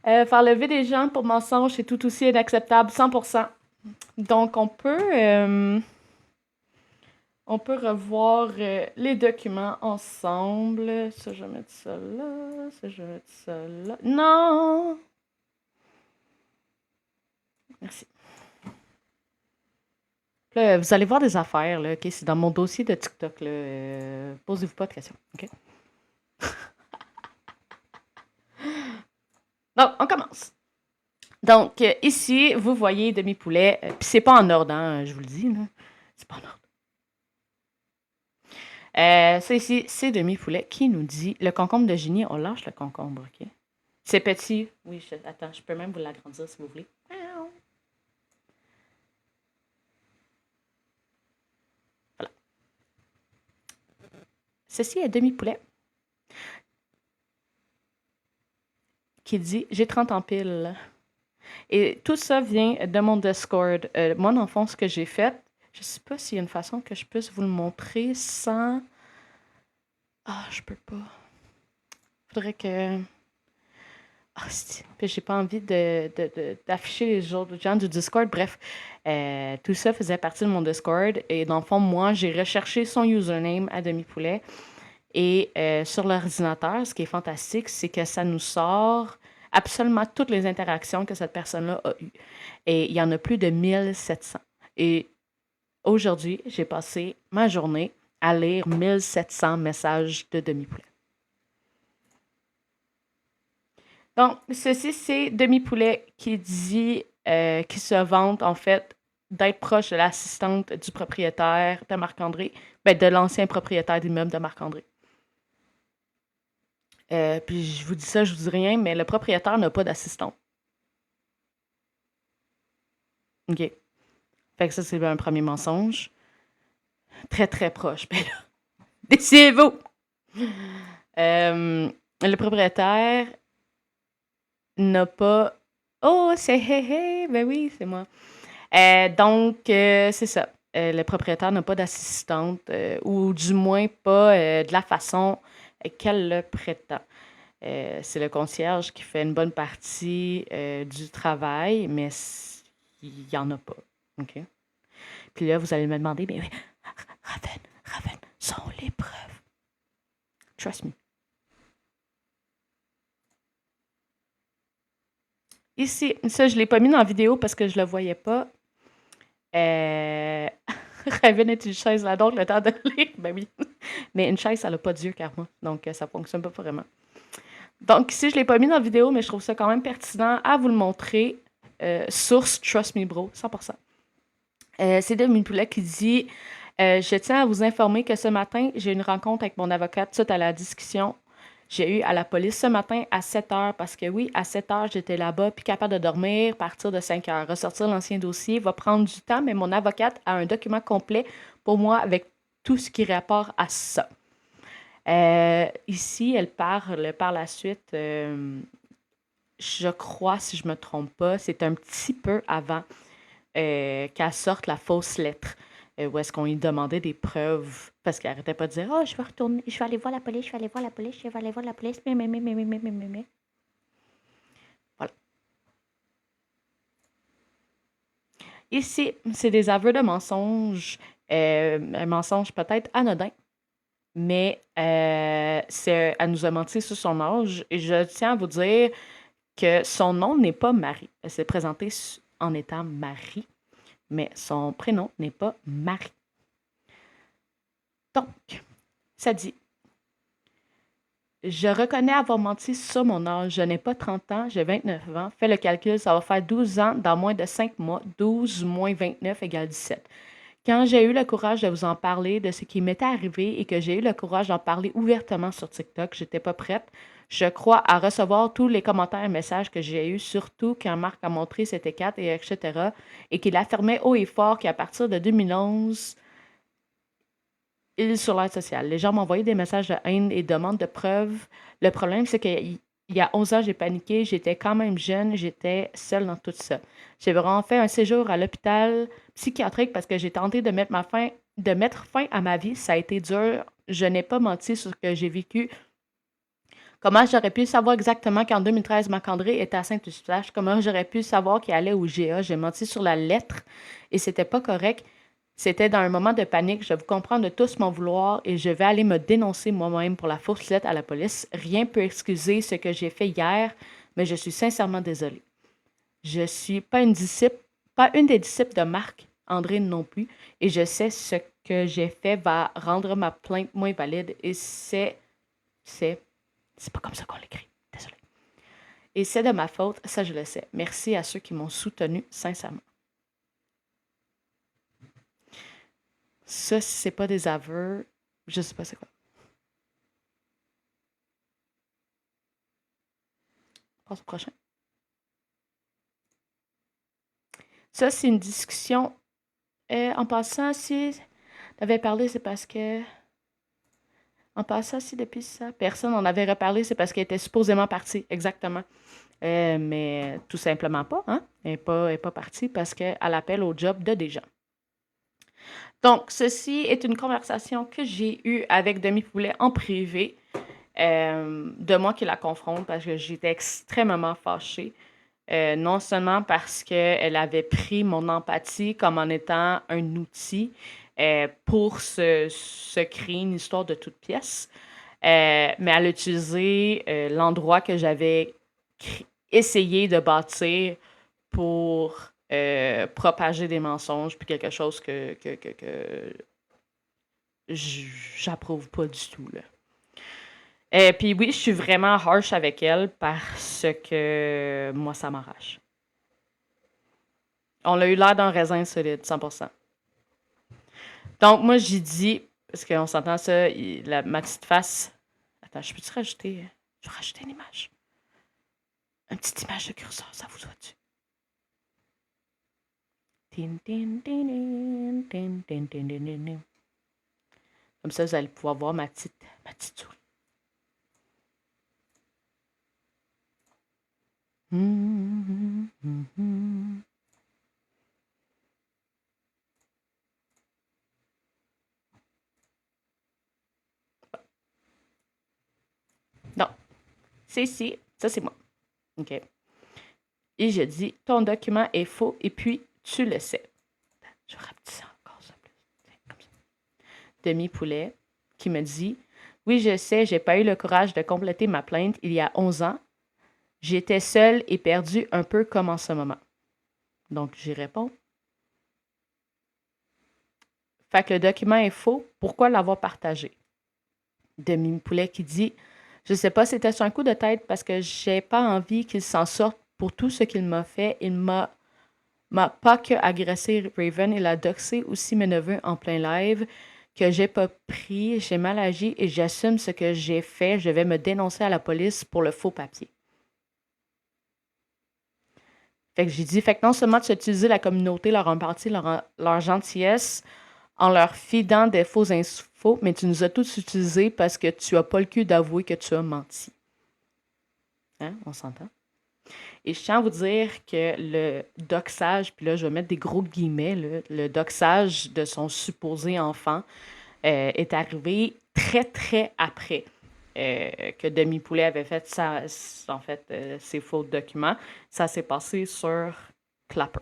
Faire lever des gens pour mensonge, c'est tout aussi inacceptable, 100%. Donc, on peut revoir les documents ensemble. Ça, je vais mettre ça là. Ça, je vais mettre ça là. Non! Merci. Là, vous allez voir des affaires, là, OK? C'est dans mon dossier de TikTok, là. Posez-vous pas de questions, OK? Donc, on commence. Donc, ici, vous voyez demi-poulet. Puis c'est pas en ordre, hein, je vous le dis, là. C'est pas en ordre. Ça ici, c'est demi-poulet qui nous dit le concombre de génie, on lâche le concombre, OK? C'est petit. Oui, attends, je peux même vous l'agrandir si vous voulez. Voilà. Ceci est demi-poulet qui dit j'ai 30 en pile. Et tout ça vient de mon Discord. Moi, dans le fond, ce que j'ai fait, je sais pas s'il y a une façon que je puisse vous le montrer sans. Ah, je peux pas. Faudrait que. Ah, puis j'ai pas envie d'afficher les autres gens du Discord. Bref, tout ça faisait partie de mon Discord. Et dans le fond, moi, j'ai recherché son username à demi-poulet. Et sur l'ordinateur, ce qui est fantastique, c'est que ça nous sort absolument toutes les interactions que cette personne-là a eues. Et il y en a plus de 1700. Et aujourd'hui, j'ai passé ma journée à lire 1700 messages de demi-poulet. Donc, ceci, c'est demi-poulet qui dit, qui se vante en fait d'être proche de l'assistante du propriétaire de Marc-André, ben, de l'ancien propriétaire d'immeuble de Marc-André. Puis je vous dis ça, je vous dis rien, mais le propriétaire n'a pas d'assistante. OK. Fait que ça, c'est un premier mensonge. Très, très proche. Ben là, décidez-vous! Le propriétaire n'a pas. Oh, c'est hé hé! Ben oui, c'est moi. Donc, c'est ça. Le propriétaire n'a pas d'assistante, ou du moins pas de la façon qu'elle le prétend. C'est le concierge qui fait une bonne partie du travail, mais il n'y en a pas. OK? Puis là, vous allez me demander, mais Raven, sont les preuves? Trust me. Ici, ça, je ne l'ai pas mis dans la vidéo parce que je ne le voyais pas. Raven est une chaise là, donc le temps de lire, ben oui. Mais une chaise, ça n'a pas d'yeux, Karma. Donc, ça ne fonctionne pas vraiment. Donc, ici, je ne l'ai pas mis dans la vidéo, mais je trouve ça quand même pertinent à vous le montrer. Source, trust me, bro, 100%. C'est demi-poulet qui dit je tiens à vous informer que ce matin, j'ai une rencontre avec mon avocate suite à la discussion j'ai eu à la police ce matin à 7 heures, parce que oui, à 7 heures, j'étais là-bas, puis capable de dormir, partir de 5 heures. Ressortir l'ancien dossier va prendre du temps, mais mon avocate a un document complet pour moi avec tout ce qui rapporte à ça. Ici, elle parle par la suite, je crois, si je me trompe pas, c'est un petit peu avant qu'elle sorte la fausse lettre. Où est-ce qu'on lui demandait des preuves, parce qu'elle arrêtait pas de dire oh, je vais retourner, je vais aller voir la police, je vais aller voir la police, je vais aller voir la police, mais. Voilà. Ici, c'est des aveux de mensonges, un mensonge peut-être anodin, mais elle nous a menti sur son âge, et je tiens à vous dire que son nom n'est pas Marie. Elle s'est présentée en étant Marie, mais son prénom n'est pas Marie. Donc, ça dit je reconnais avoir menti sur mon âge. Je n'ai pas 30 ans, j'ai 29 ans. Fais le calcul, ça va faire 12 ans dans moins de 5 mois. 12 moins 29 égale 17. Quand j'ai eu le courage de vous en parler, de ce qui m'était arrivé et que j'ai eu le courage d'en parler ouvertement sur TikTok, j'étais pas prête. Je crois à recevoir tous les commentaires et messages que j'ai eus, surtout quand Marc a montré ses T4 et etc. et qu'il affirmait haut et fort qu'à partir de 2011, il est sur l'aide sociale. Les gens m'envoyaient des messages de haine et demandes de preuves. Le problème, c'est qu'il y a 11 ans, j'ai paniqué. J'étais quand même jeune. J'étais seule dans tout ça. J'ai vraiment fait un séjour à l'hôpital psychiatrique parce que j'ai tenté de mettre fin à ma vie. Ça a été dur. Je n'ai pas menti sur ce que j'ai vécu Comment j'aurais pu savoir exactement qu'en 2013, Marc-André était à Saint-Eustache? Comment j'aurais pu savoir qu'il allait au GA? J'ai menti sur la lettre et c'était pas correct. C'était dans un moment de panique. Je vous comprends de tous m'en vouloir et je vais aller me dénoncer moi-même pour la fausse lettre à la police. Rien peut excuser ce que j'ai fait hier, mais je suis sincèrement désolée. Je suis pas une disciple, pas une des disciples de Marc-André non plus, et je sais ce que j'ai fait va rendre ma plainte moins valide et c'est pas comme ça qu'on l'écrit. Désolée. Et c'est de ma faute, ça je le sais. Merci à ceux qui m'ont soutenu sincèrement. Ça, si c'est pas des aveux, je sais pas c'est quoi. Passe au prochain. Ça, c'est une discussion. En passant, si t'avais parlé, c'est parce que. En passant, si depuis ça, personne en avait reparlé, c'est parce qu'elle était supposément partie. Exactement. Mais tout simplement pas, hein? Elle n'est pas partie parce qu'elle appelle au job de des gens. Donc, ceci est une conversation que j'ai eue avec Demi Poulet en privé, de moi qui la confronte parce que j'étais extrêmement fâchée. Non seulement parce qu'elle avait pris mon empathie comme en étant un outil pour se créer une histoire de toute pièce, mais elle a utilisé l'endroit que j'avais essayé de bâtir pour propager des mensonges, puis quelque chose que j'approuve pas du tout, là. Puis oui, je suis vraiment harsh avec elle parce que moi, ça m'arrache. On a eu l'air d'un raisin solide, 100%. Donc, moi, j'ai dit, parce qu'on s'entend ça, ma petite face. Attends, je peux-tu rajouter. Je vais rajouter une image. Une petite image de curseur, ça vous doit-tu? Comme ça, vous allez pouvoir voir ma petite souris. Non, c'est ici. Ça, c'est moi. OK. Et je dis, ton document est faux et puis tu le sais. Je rapetis ça encore, ça plus. Comme ça. Demi-poulet qui me dit, oui, je sais, j'ai pas eu le courage de compléter ma plainte il y a 11 ans. J'étais seule et perdue un peu comme en ce moment. Donc, j'y réponds. Fait que le document est faux, pourquoi l'avoir partagé? Demi-poulet qui dit, je sais pas, c'était sur un coup de tête parce que j'ai pas envie qu'il s'en sorte pour tout ce qu'il m'a fait. Il m'a pas que agressé Raven, il a doxé aussi mes neveux en plein live, que j'ai pas pris, j'ai mal agi et j'assume ce que j'ai fait. Je vais me dénoncer à la police pour le faux papier. Fait que j'ai dit, fait que non seulement tu as utilisé la communauté, leur empathie, leur gentillesse, en leur fidant des faux infos, mais tu nous as tous utilisés parce que tu as pas le cul d'avouer que tu as menti. Hein? On s'entend? Et je tiens à vous dire que le doxage, puis là, je vais mettre des gros guillemets, là, le doxage de son supposé enfant est arrivé très, très après que Demi Poulet avait fait ses faux documents. Ça s'est passé sur Clapper.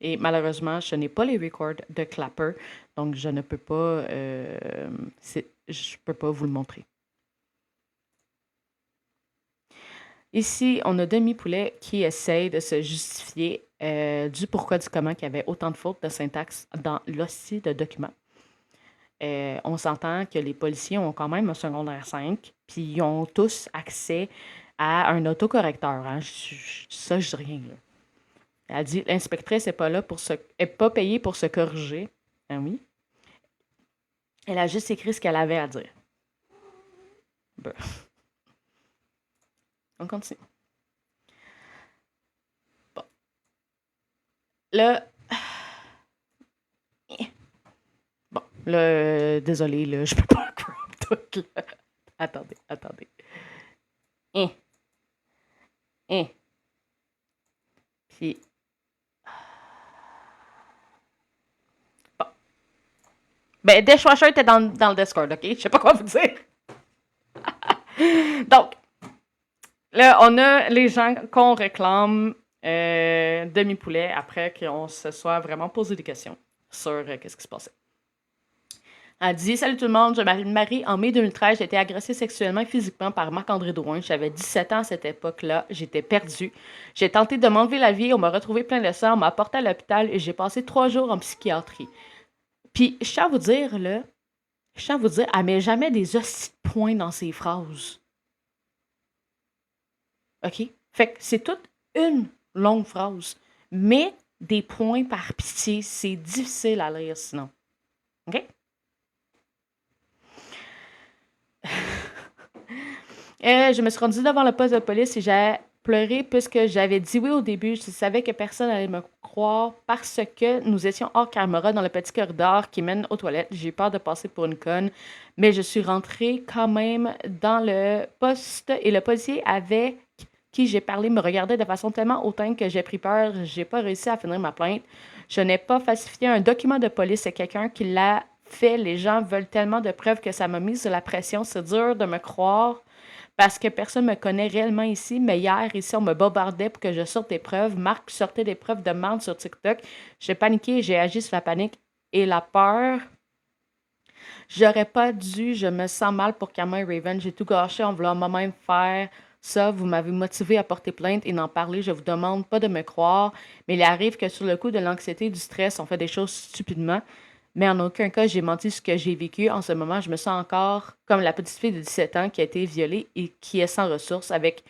Et malheureusement, je n'ai pas les records de Clapper, donc je ne peux pas, je peux pas vous le montrer. Ici, on a Demi Poulet qui essaye de se justifier du pourquoi du comment qu'il y avait autant de fautes de syntaxe dans l'hostie de document. On s'entend que les policiers ont quand même un secondaire 5, puis ils ont tous accès à un autocorrecteur. Hein. Ça, je dis rien. Là. Elle dit l'inspectrice n'est pas là est pas payée pour se corriger. Ah oui. Elle a juste écrit ce qu'elle avait à dire. Ben. On continue. Bon. Là. Bon, là, désolé, là, je peux pas crop tout, là. Attendez. Hein. Puis. Bon. Ben, Dishwasher était dans le Discord, OK? Je sais pas quoi vous dire. Donc, là, on a les gens qu'on réclame demi-poulet après qu'on se soit vraiment posé des questions sur qu'est-ce qui se passait. Elle dit: Salut tout le monde, je me marie en mai 2013. J'ai été agressée sexuellement et physiquement par Marc-André Drouin. J'avais 17 ans à cette époque-là. J'étais perdue. J'ai tenté de m'enlever la vie. On m'a retrouvé plein de sang. On m'a apporté à l'hôpital et j'ai passé 3 jours en psychiatrie. Puis, je tiens à vous dire, là, elle met jamais des hosties de points dans ses phrases. OK? Fait que c'est toute une longue phrase. Mais des points par pitié, c'est difficile à lire sinon. OK? Je me suis rendue devant le poste de police et j'ai pleuré puisque j'avais dit oui au début. Je savais que personne allait me croire parce que nous étions hors caméra dans le petit corridor qui mène aux toilettes. J'ai eu peur de passer pour une conne, mais je suis rentrée quand même dans le poste et le policier avec qui j'ai parlé me regardait de façon tellement hautaine que j'ai pris peur. J'ai pas réussi à finir ma plainte. Je n'ai pas falsifié un document de police. C'est quelqu'un qui l'a fait. Les gens veulent tellement de preuves que ça m'a mis sous la pression. C'est dur de me croire parce que personne ne me connaît réellement ici, mais hier, ici, on me bombardait pour que je sorte des preuves. Marc sortait des preuves de merde sur TikTok. J'ai paniqué, j'ai agi sur la panique et la peur. J'aurais pas dû, je me sens mal pour Cameron et Raven. J'ai tout gâché en voulant moi-même faire ça. Vous m'avez motivé à porter plainte et d'en parler. Je vous demande pas de me croire, mais il arrive que sur le coup de l'anxiété et du stress, on fait des choses stupidement. Mais en aucun cas, j'ai menti sur ce que j'ai vécu. En ce moment, je me sens encore comme la petite fille de 17 ans qui a été violée et qui est sans ressources, avec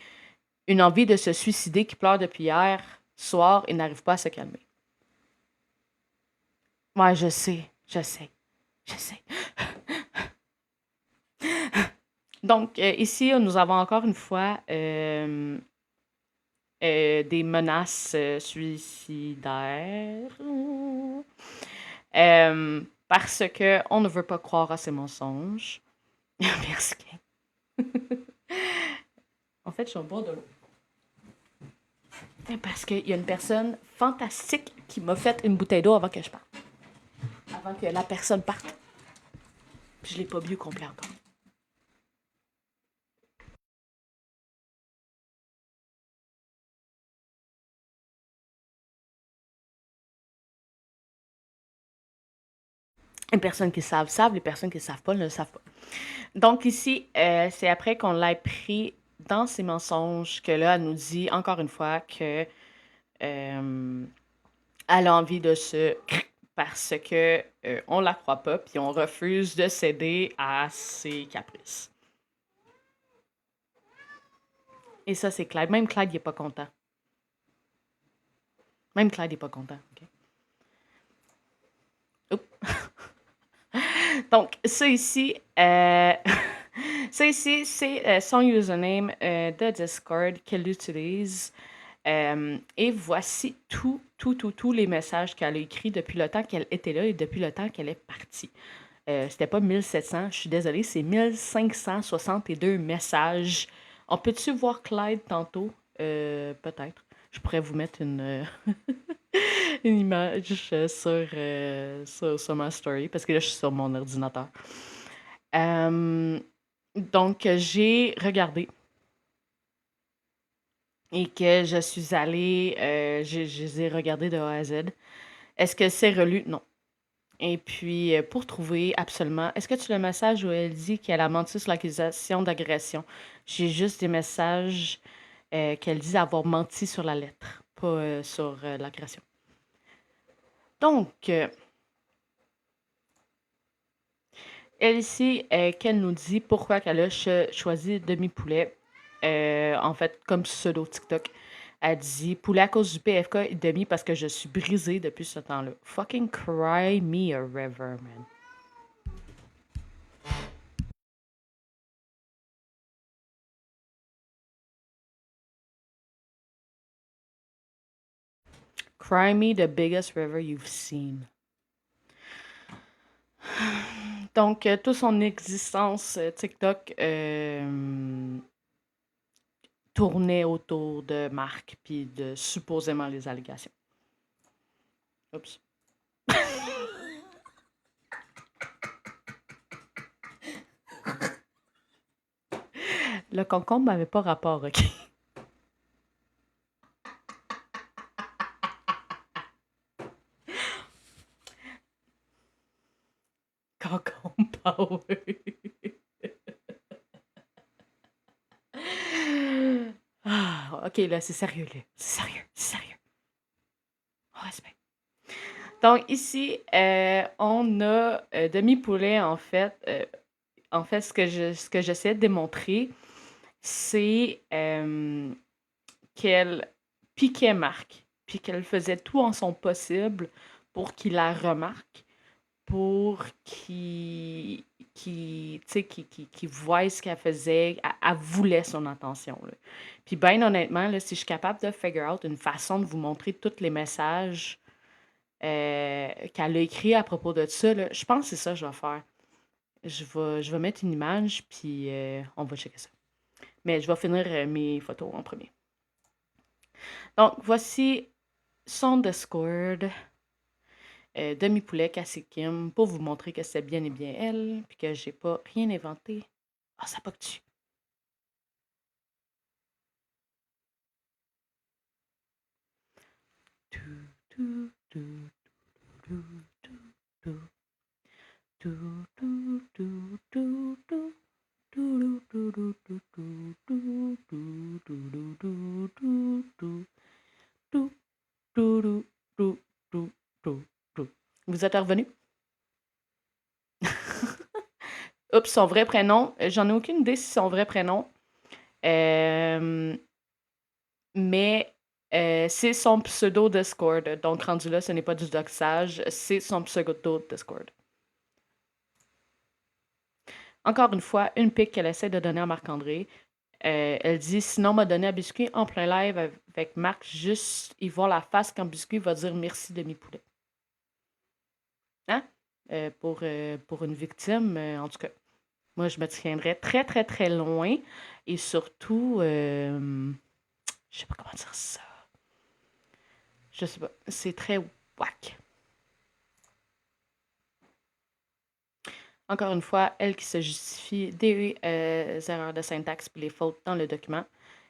une envie de se suicider, qui pleure depuis hier soir et n'arrive pas à se calmer. Ouais, je sais, je sais, je sais. Donc, ici, nous avons encore une fois des menaces suicidaires. Parce qu'on ne veut pas croire à ces mensonges. Merci. En fait, je suis au bord de l'eau. Parce qu'il y a une personne fantastique qui m'a fait une bouteille d'eau avant que je parte. Avant que la personne parte. Puis je l'ai pas bu au complet encore. Les personnes qui savent, savent. Les personnes qui ne savent pas, ne le savent pas. Donc ici, c'est après qu'on l'ait pris dans ses mensonges que là, elle nous dit encore une fois que elle a envie de se parce que on la croit pas puis on refuse de céder à ses caprices. Et ça, c'est Clyde. Même Clyde, il est pas content. Même Clyde n'est pas content. Okay? Donc, ça ici, ça ici, c'est son username de Discord qu'elle utilise. Et voici tous les messages qu'elle a écrits depuis le temps qu'elle était là et depuis le temps qu'elle est partie. C'était pas 1700, je suis désolée, c'est 1562 messages. On peut-tu voir Clyde tantôt? Peut-être. Je pourrais vous mettre une image sur ma story parce que là, je suis sur mon ordinateur. Donc, j'ai regardé et que je suis allée, je les ai regardés de A à Z. Est-ce que c'est relu? Non. Et puis, pour trouver absolument, est-ce que tu as le message où elle dit qu'elle a menti sur l'accusation d'agression? J'ai juste des messages qu'elle dit avoir menti sur la lettre, pas sur l'agression. Donc, elle ici, qu'elle nous dit pourquoi qu'elle a choisi demi-poulet, en fait, comme pseudo TikTok. Elle dit poulet à cause du PFK et demi parce que je suis brisée depuis ce temps-là. Fucking cry me a river, man. Cry me the biggest river you've seen. Donc, toute son existence TikTok tournait autour de Marc puis de supposément les allégations. Oups. Le concombre n'avait pas rapport, OK? Concombre power. Ah, OK, là, c'est sérieux, là. C'est sérieux, c'est sérieux. Oh, respect. Donc, ici, on a demi-poulet, en fait, ce que j'essaie de démontrer, c'est qu'elle piquait Marc, puis qu'elle faisait tout en son possible pour qu'il la remarque, pour tu sais, qu'il voie ce qu'elle faisait. Elle voulait son attention, là. Puis bien honnêtement, là, si je suis capable de figure out une façon de vous montrer tous les messages qu'elle a écrits à propos de ça, là, je pense que c'est ça que je vais faire. Je vais mettre une image, puis on va checker ça. Mais je vais finir mes photos en premier. Donc, voici son Discord. Demi-poulet Cassikim pour vous montrer que c'est bien et bien elle, puis que j'ai pas rien inventé. Ah, ça poque dessus. Vous êtes revenu? Oups, son vrai prénom. J'en ai aucune idée si c'est son vrai prénom. Mais c'est son pseudo Discord. Donc, rendu là, ce n'est pas du doxage, c'est son pseudo Discord. Encore une fois, une pique qu'elle essaie de donner à Marc-André. Elle dit sinon, m'a donné à Biscuit en plein live avec Marc, juste y voir la face quand Biscuit va dire merci demi-poulet. Hein? Pour une victime, en tout cas. Moi, je me tiendrais très, très, très loin. Et surtout, je sais pas comment dire ça. Je sais pas. C'est très whack. Encore une fois, elle qui se justifie des erreurs de syntaxe et les fautes dans le document.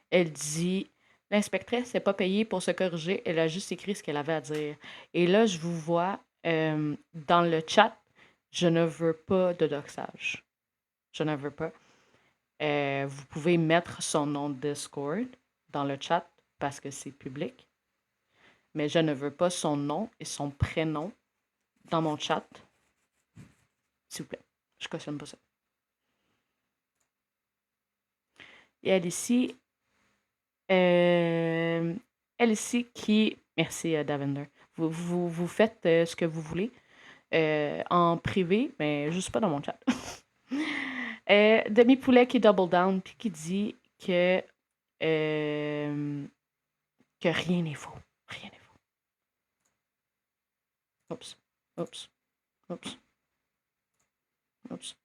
Elle dit l'inspectrice n'est pas payée pour se corriger, elle a juste écrit ce qu'elle avait à dire. Et là, je vous vois dans le chat, je ne veux pas de doxage. Je ne veux pas. Vous pouvez mettre son nom de Discord dans le chat parce que c'est public. Mais je ne veux pas son nom et son prénom dans mon chat. S'il vous plaît. Je cautionne pas ça. Et elle ici qui... Merci, Davender. Vous faites ce que vous voulez en privé, mais juste pas dans mon chat. Demi-poulet qui double down puis qui dit euh, que rien n'est faux. Rien n'est faux. Oups. Oups. Oups. Oups.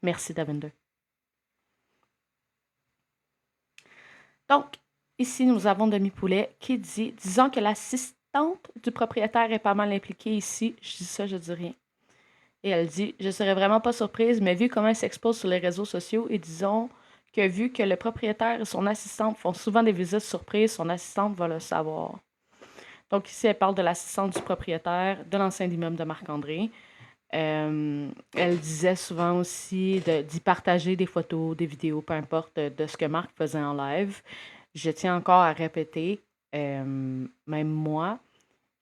Merci, Davender. Donc, ici, nous avons Demi-poulet qui dit disons que l'assistante du propriétaire est pas mal impliquée ici. Je dis ça, je dis rien. Et elle dit je serais vraiment pas surprise, mais vu comment elle s'expose sur les réseaux sociaux et disons que vu que le propriétaire et son assistante font souvent des visites surprises, son assistante va le savoir. Donc ici, elle parle de l'assistante du propriétaire de l'ancien immeuble de Marc-André. Elle disait souvent aussi d'y partager des photos, des vidéos, peu importe, de ce que Marc faisait en live. Je tiens encore à répéter, même moi,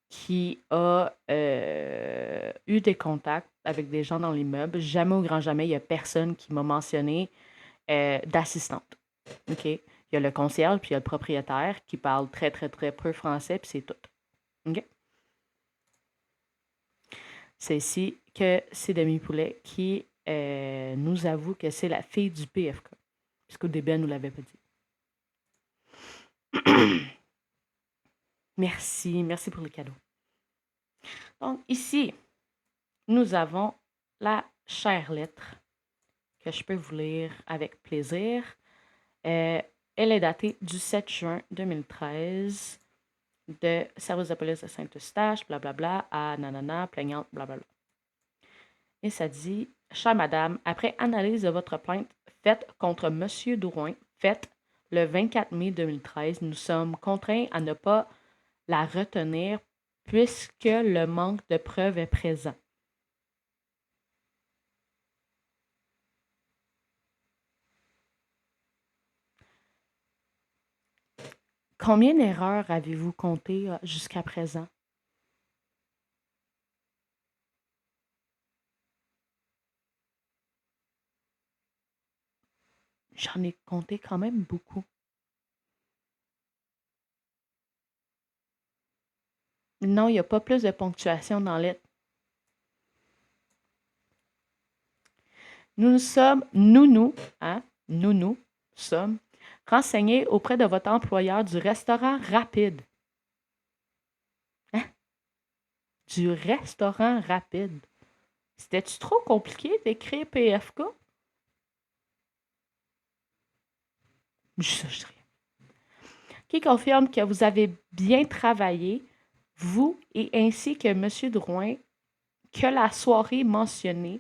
qui a eu des contacts avec des gens dans l'immeuble, jamais au grand jamais, il n'y a personne qui m'a mentionné d'assistante. OK? Il y a le concierge, puis il y a le propriétaire qui parle très, très, très peu français, puis c'est tout. OK? C'est ici que c'est Demi-poulet qui nous avoue que c'est la fille du PFK. Puisqu'au début, elle ne nous l'avait pas dit. Merci, merci pour le cadeau. Donc, ici, nous avons la chère lettre que je peux vous lire avec plaisir. Elle est datée du 7 juin 2013 de service de police de Saint-Eustache, blablabla, à nanana, plaignante, blablabla. Et ça dit, chère madame, après analyse de votre plainte faite contre Monsieur Drouin, faite le 24 mai 2013, nous sommes contraints à ne pas la retenir puisque le manque de preuves est présent. Combien d'erreurs avez-vous compté jusqu'à présent? J'en ai compté quand même beaucoup. Non, il n'y a pas plus de ponctuation dans lettre. Nous sommes, nous sommes renseignés auprès de votre employeur du restaurant rapide. Hein? Du restaurant rapide. C'était-tu trop compliqué d'écrire PFK? Je dirais. Qui confirme que vous avez bien travaillé, vous et ainsi que M. Drouin, que la soirée mentionnée,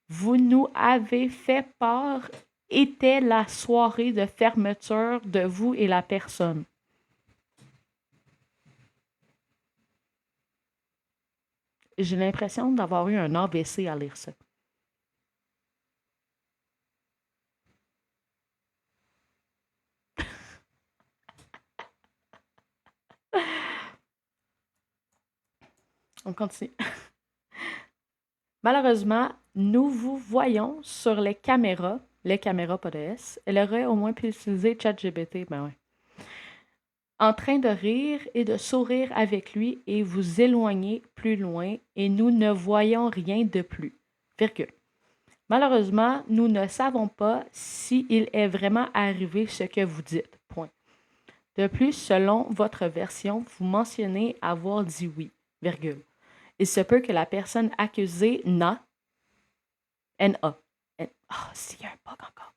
vous nous avez fait part, était la soirée de fermeture de vous et la personne. J'ai l'impression d'avoir eu un AVC à lire ça. On continue. Malheureusement, nous vous voyons sur les caméras pas de S. Elle aurait au moins pu utiliser ChatGPT, ben ouais. En train de rire et de sourire avec lui et vous éloigner plus loin et nous ne voyons rien de plus. Virgule. Malheureusement, nous ne savons pas s'il est vraiment arrivé ce que vous dites. Point. De plus, selon votre version, vous mentionnez avoir dit oui. Virgule. Il se peut que la personne accusée n'a. N-A. Ah, s'il y a un bug encore.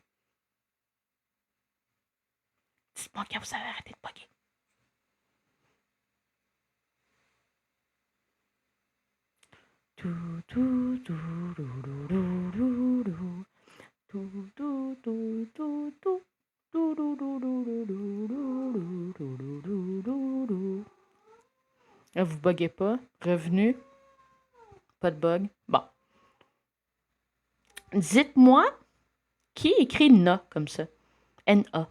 Dites-moi quand vous avez arrêté de bugger. Vous buguez pas. Revenu. Pas de bug. Bon. Dites-moi qui écrit NA comme ça. N-A.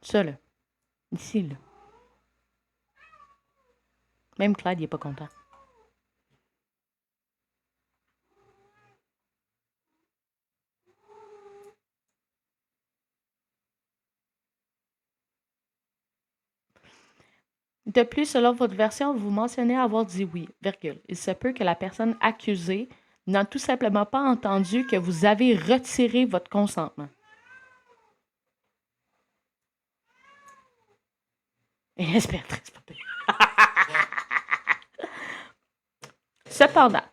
Ça, là. Ici, là. Même Clyde, il est pas content. De plus, selon votre version, vous mentionnez avoir dit oui, virgule. Il se peut que la personne accusée n'a tout simplement pas entendu que vous avez retiré votre consentement. Inspectrice. Cependant,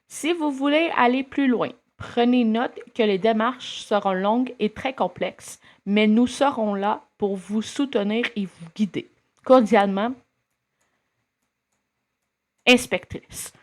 si vous voulez aller plus loin, prenez note que les démarches seront longues et très complexes, mais nous serons là pour vous soutenir et vous guider. Cordialement, inspectrice.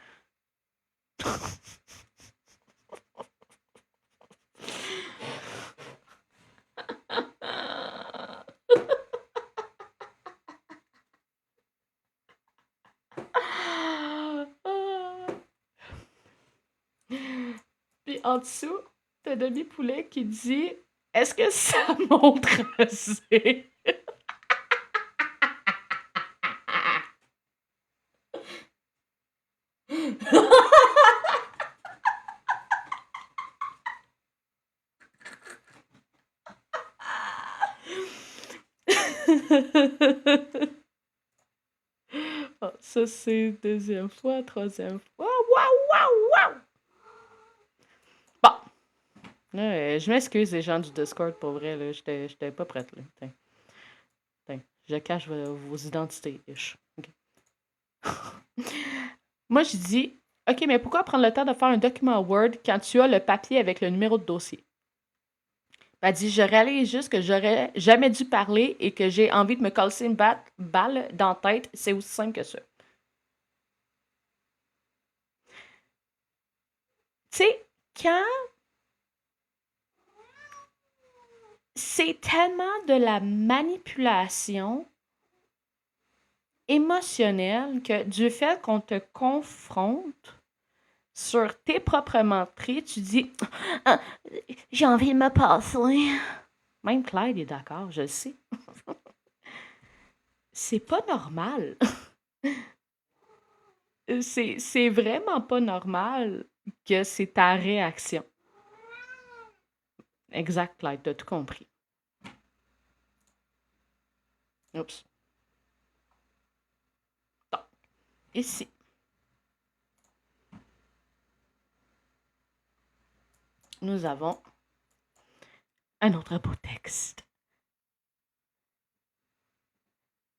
Puis en dessous, t'as Demi-Poulet qui dit « Est-ce que ça montre assez? » Oh, ça, c'est deuxième fois, troisième fois. Waouh! Bon. Je m'excuse, les gens du Discord, pour vrai. Là, j'étais pas prête. Là. Tiens, je cache vos identités. Okay. Moi, je dis, OK, mais pourquoi prendre le temps de faire un document Word quand tu as le papier avec le numéro de dossier? Elle dit, je réalise juste que j'aurais jamais dû parler et que j'ai envie de me casser une balle dans la tête. C'est aussi simple que ça. Tu sais, quand c'est tellement de la manipulation émotionnelle que du fait qu'on te confronte sur tes propres menteries, tu dis ah, j'ai envie de me passer. Même Clyde est d'accord, je le sais. C'est pas normal. C'est vraiment pas normal que c'est ta réaction. Exact, Clyde, t'as tout compris. Oups. Donc, ici, nous avons un autre beau texte.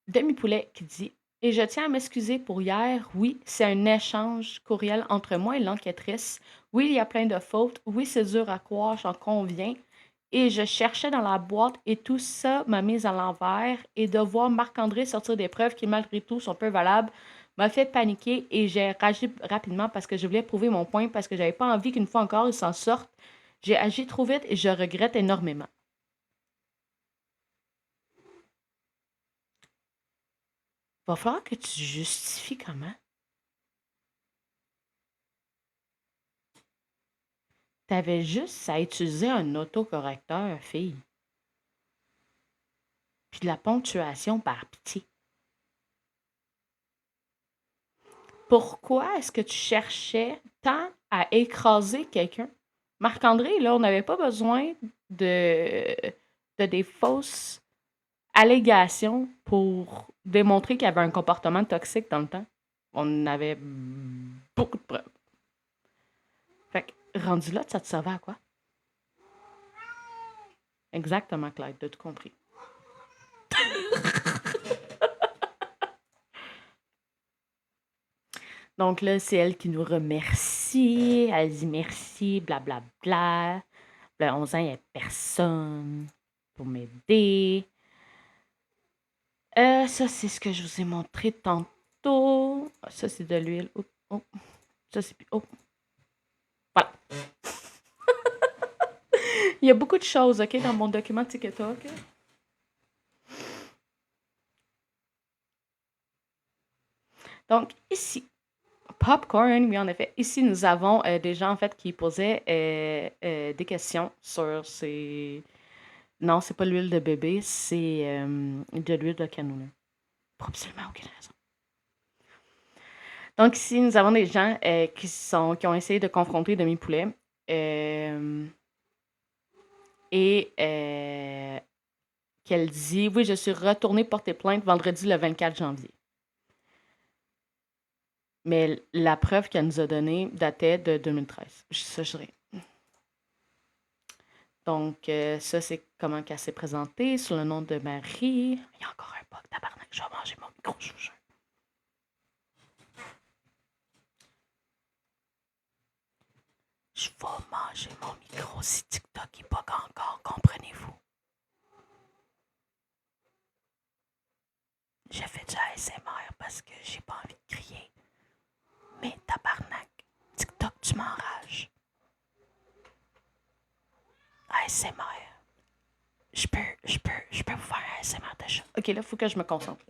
Demi-poulet qui dit et je tiens à m'excuser pour hier. Oui, c'est un échange courriel entre moi et l'enquêtrice. Oui, il y a plein de fautes. Oui, c'est dur à croire, j'en conviens. Et je cherchais dans la boîte et tout ça m'a mise à l'envers. Et de voir Marc-André sortir des preuves qui, malgré tout, sont peu valables, m'a fait paniquer et j'ai réagi rapidement parce que je voulais prouver mon point, parce que j'avais pas envie qu'une fois encore, ils s'en sortent. J'ai agi trop vite et je regrette énormément. Va falloir que tu justifies comment. T'avais juste à utiliser un autocorrecteur, fille. Puis de la ponctuation par pitié. Pourquoi est-ce que tu cherchais tant à écraser quelqu'un? Marc-André, là, on n'avait pas besoin de, de des fausses allégations pour démontrer qu'il y avait un comportement toxique dans le temps. On avait beaucoup de preuves. Fait que, rendu là, ça te servait à quoi? Exactement, Clyde, t'as tout compris. Donc là, c'est elle qui nous remercie. Elle dit merci, blablabla. Bla, bla. Le 11 ans, il n'y a personne pour m'aider. Ça, c'est ce que je vous ai montré tantôt. Ça, c'est de l'huile. Oh, oh. Ça, c'est... Oh. Voilà. Il y a beaucoup de choses, OK, dans mon document TikTok. Donc, ici, Popcorn, oui, en effet. Ici, nous avons des gens, en fait, qui posaient des questions sur ces... Non, c'est pas l'huile de bébé, c'est de l'huile de canola. Pour absolument aucune raison. Donc ici, nous avons des gens qui ont essayé de confronter Demi-Poulet. Et qu'elle dit, oui, je suis retournée porter plainte vendredi le 24 janvier. Mais la preuve qu'elle nous a donnée datait de 2013. Ça, je dirais. Donc, ça, c'est comment qu'elle s'est présentée sous le nom de Marie. Il y a encore un bug, tabarnak. Je vais manger mon micro, je vous jure. Je vais manger mon micro si TikTok est bug encore, comprenez-vous? J'ai fait du ASMR parce que j'ai pas envie de crier. Mais tabarnak, TikTok, tu m'enrages. ASMR. Je peux vous faire un ASMR de chat. Ok, là, il faut que je me concentre.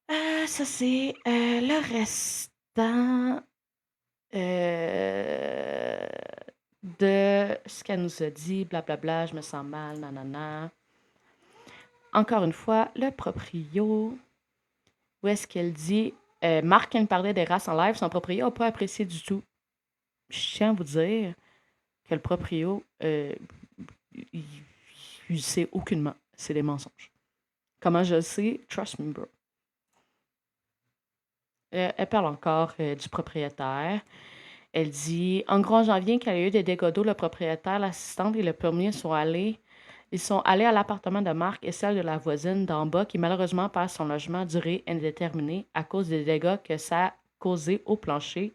Ça, c'est le restant de ce qu'elle nous a dit. Blablabla, je me sens mal, nanana. Encore une fois, le proprio. Où est-ce qu'elle dit Marc, quand il parlait des races en live, son proprio n'a pas apprécié du tout. Je tiens à vous dire que le proprio, il sait aucunement. C'est des mensonges. Comment je le sais? Trust me, bro. Elle parle encore du propriétaire. Elle dit en gros, en janvier, quand il y a eu des dégâts d'eau, le propriétaire, l'assistante et le plombier sont allés. Ils sont allés à l'appartement de Marc et celle de la voisine d'en bas qui malheureusement perd son logement à durée indéterminée à cause des dégâts que ça a causé au plancher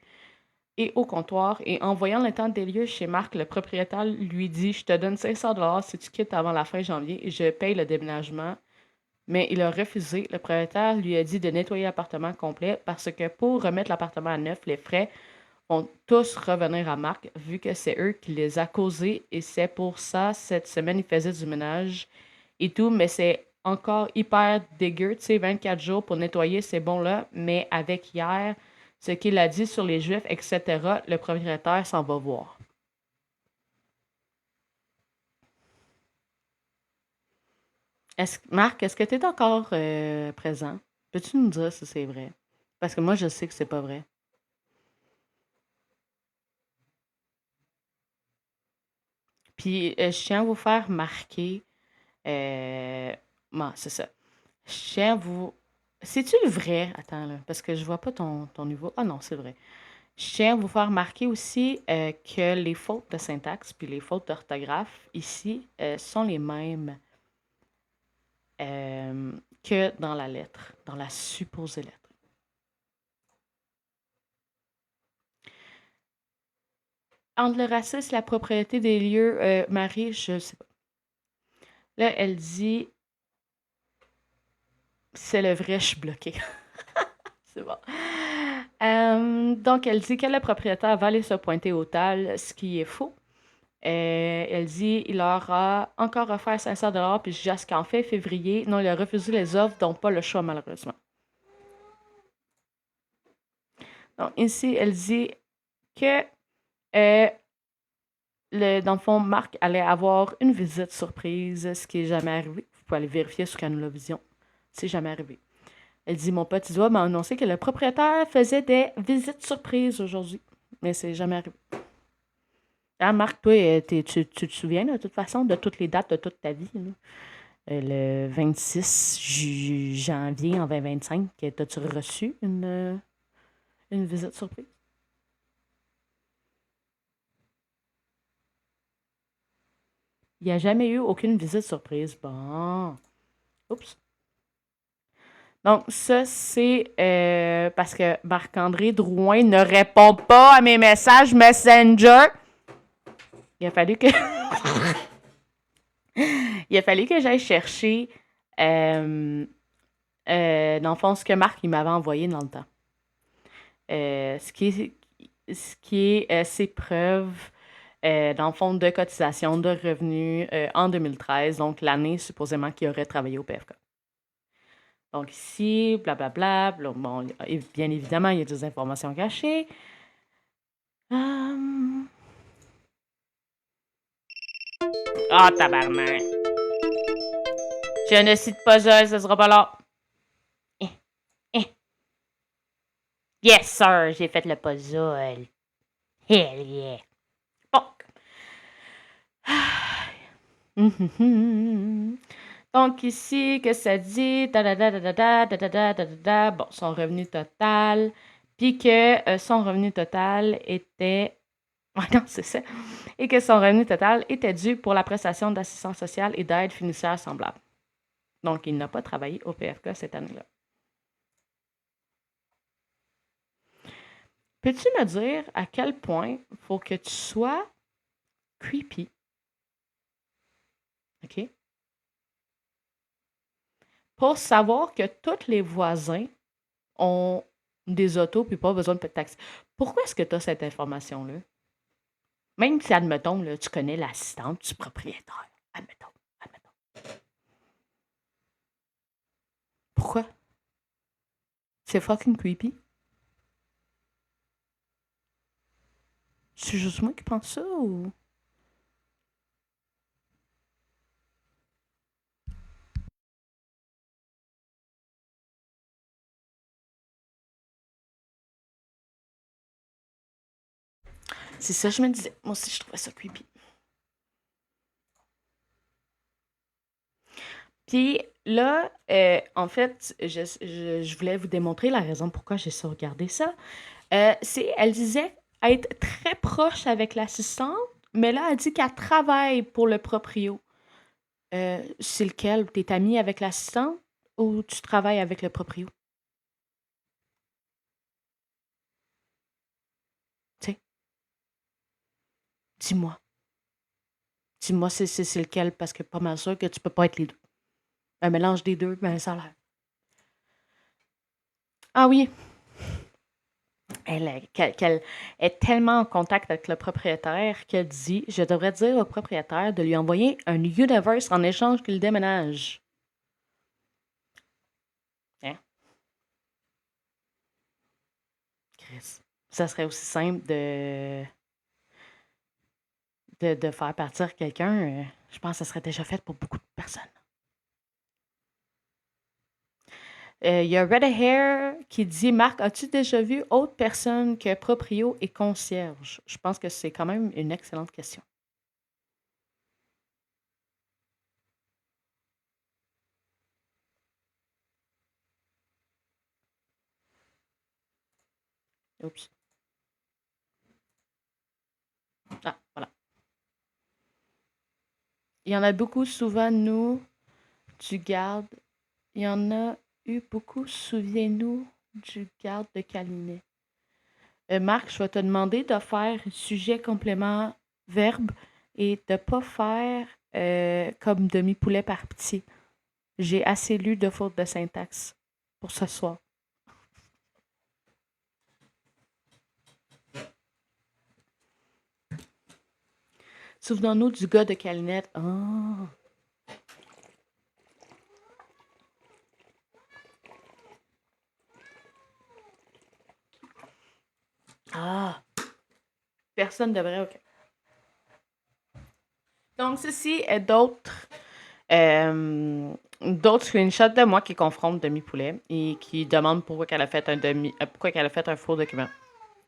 et au comptoir. Et en voyant l'état des lieux chez Marc, le propriétaire lui dit je te donne 500 $ si tu quittes avant la fin janvier et je paye le déménagement. mais il a refusé. Le propriétaire lui a dit de nettoyer l'appartement complet parce que pour remettre l'appartement à neuf, les frais vont tous revenir à Marc, vu que c'est eux qui les a causés. Et c'est pour ça, cette semaine, il faisait du ménage et tout, mais c'est encore hyper dégueu. Tu sais, 24 jours pour nettoyer, c'est bon là, mais avec hier, ce qu'il a dit sur les Juifs, etc., le propriétaire s'en va voir. Marc, est-ce que tu es encore présent? Peux-tu nous dire si c'est vrai? Parce que moi, je sais que c'est pas vrai. Puis, je tiens à vous faire marquer. Bon, c'est ça. Je tiens à vous. C'est-tu le vrai? Attends, là, parce que je vois pas ton niveau. Ah non, c'est vrai. Je tiens à vous faire marquer aussi que les fautes de syntaxe puis les fautes d'orthographe ici sont les mêmes euh, que dans la lettre, dans la supposée lettre. Entre le racisme et la propriété des lieux, Marie, je sais pas. Là, elle dit c'est le vrai, je suis bloquée. C'est bon. Donc, elle dit que le propriétaire va aller se pointer au TAL, ce qui est faux. Elle dit il leur a encore offert 500 $ puis jusqu'en fin février. Non, il a refusé les offres, donc pas le choix, malheureusement. Donc, ici, elle dit que, euh, dans le fond, Marc allait avoir une visite surprise, ce qui n'est jamais arrivé. Vous pouvez aller vérifier sur Canulavision. C'est jamais arrivé. Elle dit mon petit doigt m'a annoncé que le propriétaire faisait des visites surprises aujourd'hui. Mais c'est jamais arrivé. Ah, Marc, toi, tu te souviens, de toute façon, de toutes les dates de toute ta vie, là? Le 26 janvier en 2025, as-tu reçu une visite surprise? Il n'y a jamais eu aucune visite surprise. Bon. Oups. Donc, ça, c'est parce que Marc-André Drouin ne répond pas à mes messages Messenger. Il a fallu que il a fallu que j'aille chercher euh, dans le fond ce que Marc il m'avait envoyé dans le temps. Ce qui est ses preuves dans le fond de cotisation de revenus en 2013, donc l'année supposément qu'il aurait travaillé au PFK. Donc ici, blablabla, bon, bien évidemment, il y a des informations cachées. Ah, tabarnak! Je ne cite pas ça, ce sera pas là. Eh, eh. Yes, sir, j'ai fait le puzzle. Hell yeah. Bon. Donc ici, que ça dit? Bon, son revenu total. Puis que son revenu total était... Ah non, c'est ça. Et que son revenu total était dû pour la prestation d'assistance sociale et d'aide fiduciaire semblable. Donc, il n'a pas travaillé au PFK cette année-là. Peux-tu me dire à quel point il faut que tu sois creepy? OK? Pour savoir que tous les voisins ont des autos puis pas besoin de taxi. Pourquoi est-ce que tu as cette information-là? Même si, admettons, là, tu connais l'assistante du propriétaire. Admettons, admettons. Pourquoi? C'est fucking creepy. C'est juste moi qui pense ça ou... C'est ça, je me disais. Moi aussi, je trouvais ça creepy. Puis là, en fait, je voulais vous démontrer la raison pourquoi j'ai sauvegardé ça. Elle disait être très proche avec l'assistante, mais là, elle dit qu'elle travaille pour le proprio. C'est lequel? T'es amie avec l'assistante ou tu travailles avec le proprio? Tu sais, dis-moi. Dis-moi c'est lequel, parce que pas mal sûr que tu peux pas être les deux. Un mélange des deux, ben ça a l'air. Ah oui, qu'elle est tellement en contact avec le propriétaire qu'elle dit, je devrais dire au propriétaire de lui envoyer un Universe en échange qu'il déménage. Hein? Chris. Ça serait aussi simple de faire partir quelqu'un. Je pense que ça serait déjà fait pour beaucoup de personnes. Il y a Red Hair qui dit, Marc, as-tu déjà vu autre personne que proprio et concierge? Je pense que c'est quand même une excellente question. Oups. Ah, voilà. Il y en a beaucoup, souvent, nous, du garde. Il y en a eu beaucoup, souviens-nous, du garde de Calinet. Marc, je vais te demander de faire sujet, complément, verbe et de ne pas faire comme demi-poulet par pitié. J'ai assez lu de fautes de syntaxe pour ce soir. Souvenons-nous du gars de Calinette. Ah! Ah! Personne devrait. OK. Donc, ceci est d'autres screenshots de moi qui confrontent demi-poulet et qui demandent pourquoi qu'elle a fait pourquoi qu'elle a fait un faux document.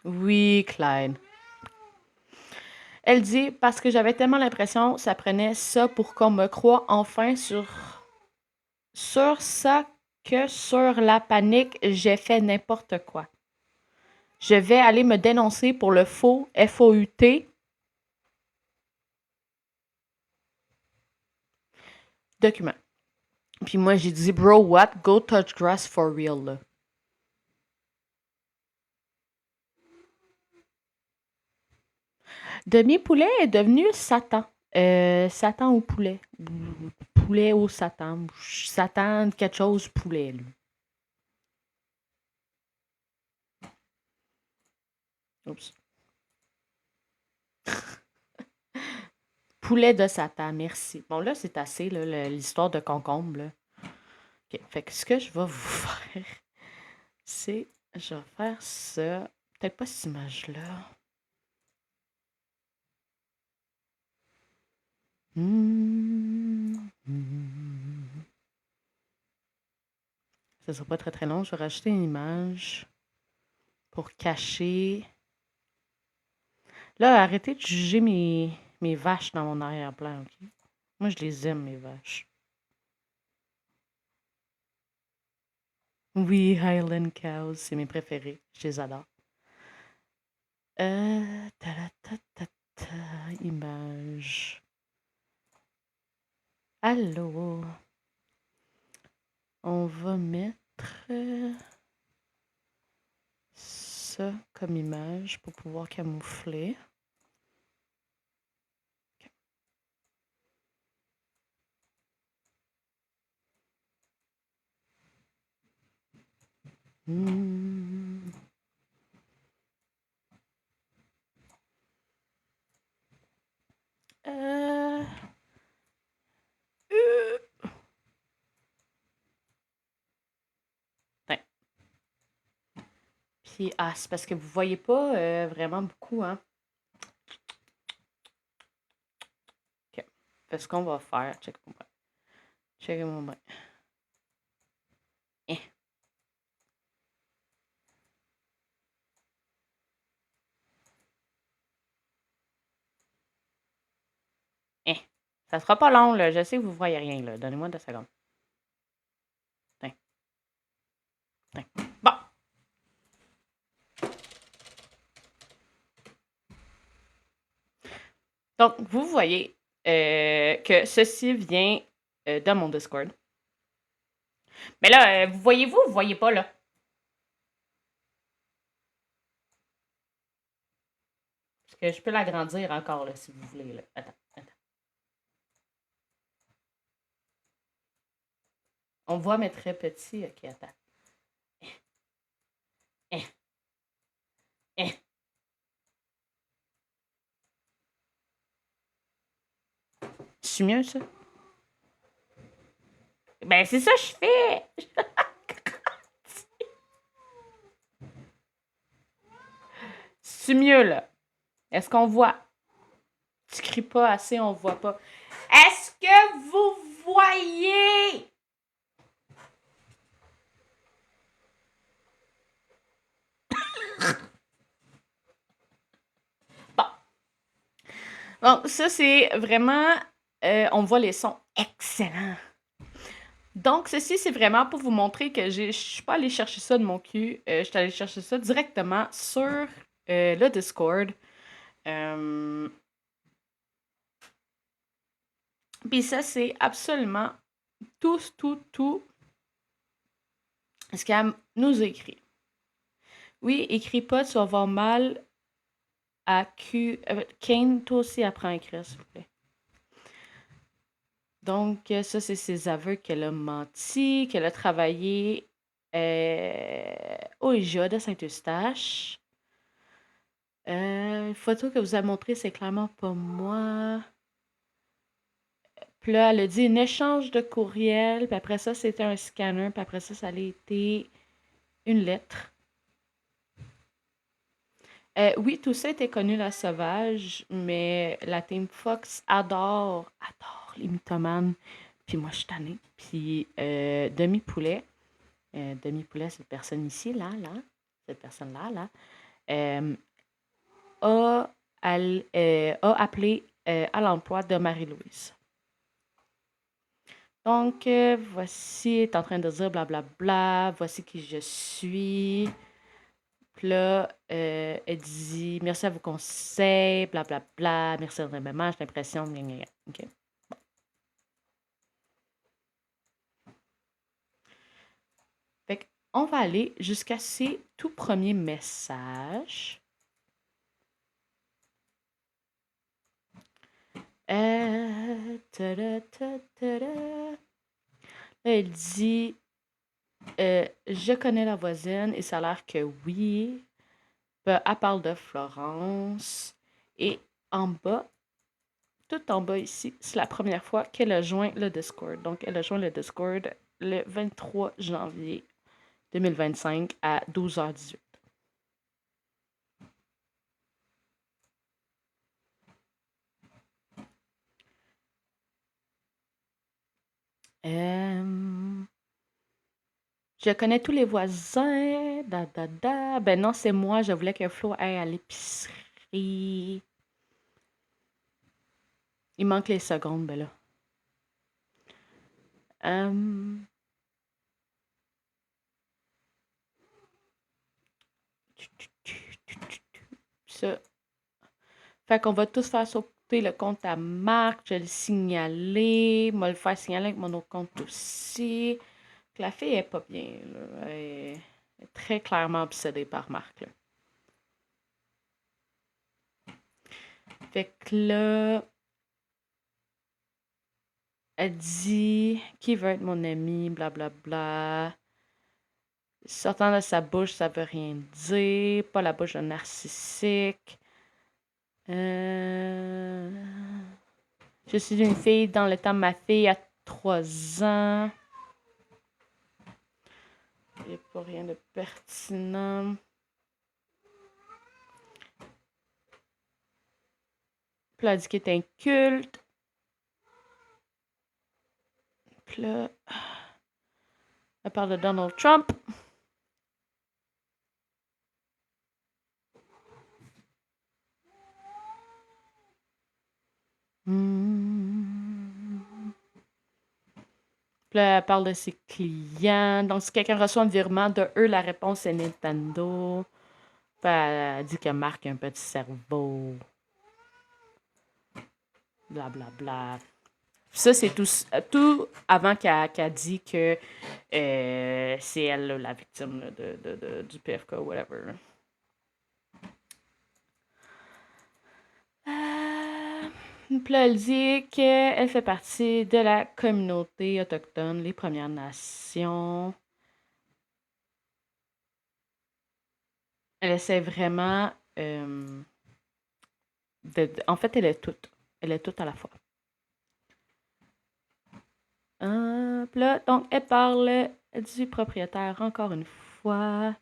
Oui, Clyde. Elle dit parce que j'avais tellement l'impression ça prenait ça pour qu'on me croie enfin sur ça que sur la panique, j'ai fait n'importe quoi. Je vais aller me dénoncer pour le faux FOUT document. Puis moi, j'ai dit, bro, what? Go touch grass for real, là. Demi-poulet est devenu Satan. Satan au poulet. Poulet au Satan. Satan, quelque chose, poulet, lui. Oups. Poulet de Satan, merci. Bon, là, c'est assez, là, l'histoire de concombre, là. OK. Fait que ce que je vais vous faire, c'est... Je vais faire ça. Peut-être pas cette image-là. Ça sera pas très très long. Je vais rajouter une image pour cacher. Là, arrêtez de juger mes vaches dans mon arrière-plan, OK? Moi, je les aime, mes vaches. Oui, Highland Cows, c'est mes préférés. Je les adore. Image. Allô? On va mettre ça comme image pour pouvoir camoufler. Okay. Puis, c'est parce que vous voyez pas vraiment beaucoup, hein? OK. Fait ce qu'on va faire, check-moi bien. Check-moi bien. Eh. Eh. Ça sera pas long, là. Je sais que vous voyez rien, là. Donnez-moi 2 secondes. Tiens. Tiens. Bon. Donc, vous voyez que ceci vient de mon Discord. Mais là, vous voyez-vous ou vous voyez pas, là? Parce que je peux l'agrandir encore, là, si vous voulez, là. Attends. On voit, mais très petit. Ok, attends. Eh, eh. C'est mieux, ça? Ben, c'est ça que je fais! C'est mieux, là. Est-ce qu'on voit? Tu cries pas assez, on voit pas. Est-ce que vous voyez? Bon. Donc, ça, c'est vraiment... on voit les sons excellents. Donc, ceci, c'est vraiment pour vous montrer que je suis pas allée chercher ça de mon cul. Je suis allée chercher ça directement sur le Discord. Puis ça, c'est absolument tout ce qu'elle nous a écrit. Oui, écris pas, tu vas avoir mal à Q. Kane, toi aussi, apprends à écrire, s'il vous plaît. Donc, ça, c'est ses aveux qu'elle a menti, qu'elle a travaillé au IGA de Saint-Eustache. Photo que vous avez montrée, c'est clairement pas moi. Puis là, elle a dit un échange de courriel, puis après ça, c'était un scanner, puis après ça, ça a été une lettre. Oui, tout ça était connu, la sauvage, mais la Team Fox adore les mythomanes. Puis moi, je suis tannée. Puis Demi-Poulet, cette personne ici, là, cette personne-là, là, a appelé à l'emploi de Marie-Louise. Donc, voici, est en train de dire blablabla, voici qui je suis. Puis là, elle dit merci à vos conseils, blablabla, merci énormément, j'ai l'impression. OK. Fait qu'on va aller jusqu'à ces tout premiers messages. Elle dit je connais la voisine et ça a l'air que oui. Elle parle de Florence. Et en bas, tout en bas ici, c'est la première fois qu'elle a joint le Discord. Donc, elle a joint le Discord le 23 janvier 2025 à 12h18. Je connais tous les voisins. Ben non, c'est moi. Je voulais que Flo aille à l'épicerie. Il manque les secondes, ben là. Ça. Fait qu'on va tous faire sauter le compte à Marc. Je vais le signaler. Moi, le faire signaler avec mon autre compte aussi. La fille est pas bien, là. Elle est très clairement obsédée par Marc, là. Fait que là, elle dit qui veut être mon ami, blablabla. Sortant de sa bouche, ça veut rien dire. Pas la bouche d'un narcissique. Je suis une fille dans le temps de ma fille à 3 ans. Il n'y a pas rien de pertinent. Puis là, elle dit qu'il est inculte. Puis là, elle parle de Donald Trump. Puis là, elle parle de ses clients. Donc, si quelqu'un reçoit un virement de eux, la réponse est Nintendo. Puis elle dit que Marc a un petit cerveau. Blablabla. Bla, bla. Ça, c'est tout avant qu'elle dit que c'est elle là, la victime là, du PFK, whatever. Puis là, elle dit qu'elle fait partie de la communauté autochtone, les Premières Nations. Elle essaie vraiment en fait, elle est toute. Elle est toute à la fois. Puis là, donc, elle parle du propriétaire encore une fois.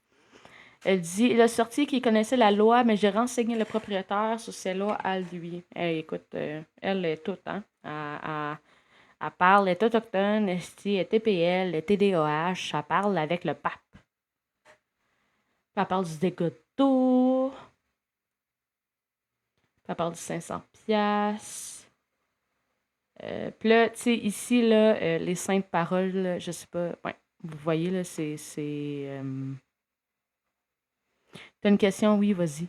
Elle dit, il a sorti qu'il connaissait la loi, mais j'ai renseigné le propriétaire sur ces lois à lui. Hey, écoute, elle est toute, hein? Elle parle, elle est autochtone, elle est TPL, elle est TDAH, elle parle avec le pape. Elle parle du dégât d'eau. Elle parle du 500 piastres. Puis là, tu sais, ici, là, les saintes paroles, là, je sais pas, ouais, vous voyez, là, t'as une question? Oui, vas-y.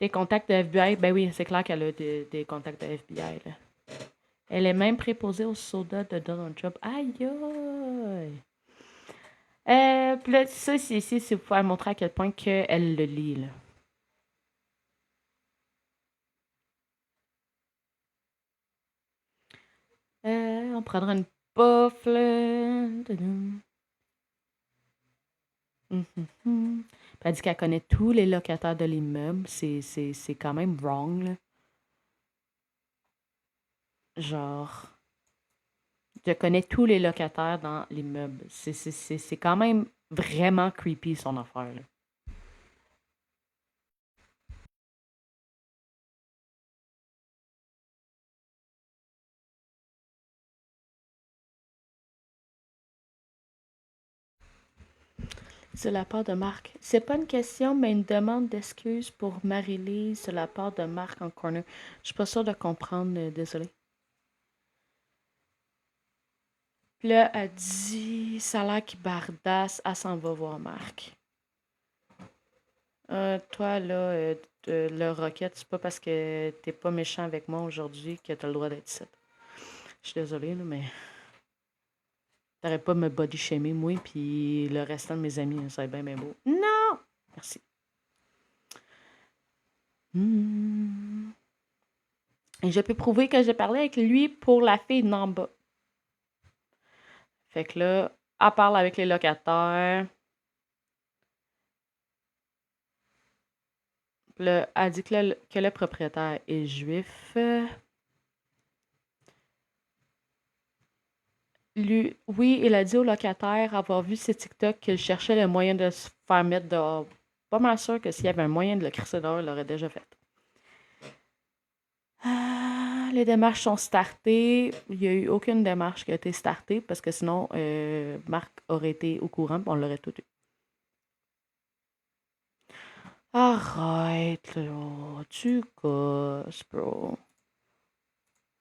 Des contacts de FBI? Ben oui, c'est clair qu'elle a des contacts de FBI, là. Elle est même préposée au soda de Donald Trump. Aïe, aïe! Puis là, ça, c'est ici, c'est pour pouvoir montrer à quel point qu'elle le lit, là. On prendra une puff, là. Tadam. Mhm. Puis elle dit qu'elle connaît tous les locataires de l'immeuble. C'est quand même wrong, là. Genre, je connais tous les locataires dans l'immeuble. C'est quand même vraiment creepy, son affaire, là. C'est la part de Marc. C'est pas une question, mais une demande d'excuse pour Marie-Lise. C'est la part de Marc en corner. Je suis pas sûre de comprendre, désolée. Puis là, elle dit, ça a l'air qu'il bardasse, elle s'en va voir Marc. Toi, là, le Rocket, c'est pas parce que t'es pas méchant avec moi aujourd'hui que t'as le droit d'être ici. Je suis désolée, là, mais t'aurais pas me body shamer, moi, puis le restant de mes amis, ça va être bien, bien beau. Non! Merci. Hmm. Et je peux prouver que j'ai parlé avec lui pour la fille d'en bas. Fait que là, elle parle avec les locataires. Puis là, elle dit que le propriétaire est juif. Lui, oui, il a dit au locataire avoir vu ses TikTok qu'il cherchait le moyen de se faire mettre dehors. Pas mal sûr que s'il y avait un moyen de le crisser dehors, il l'aurait déjà fait. Ah, les démarches sont startées. Il n'y a eu aucune démarche qui a été startée parce que sinon, Marc aurait été au courant et on l'aurait tout eu. Arrête, là. Tu gosses, bro.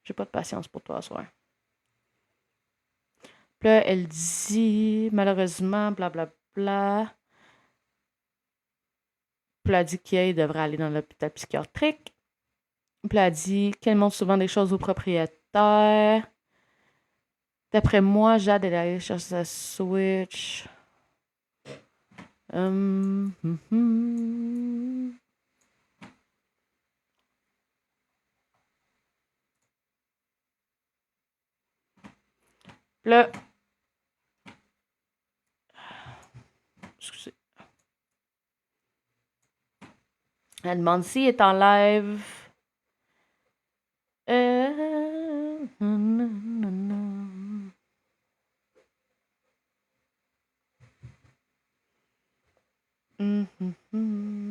J'ai pas de patience pour toi ce soir. Puis là, elle dit, malheureusement, blablabla. Puis elle dit qu'il devrait aller dans l'hôpital psychiatrique. Puis elle dit qu'elle montre souvent des choses au propriétaire. D'après moi, Jade est allée chercher sa Switch. Hum, hum, hum. Puis là, excusez. Elle demande s'il est en live.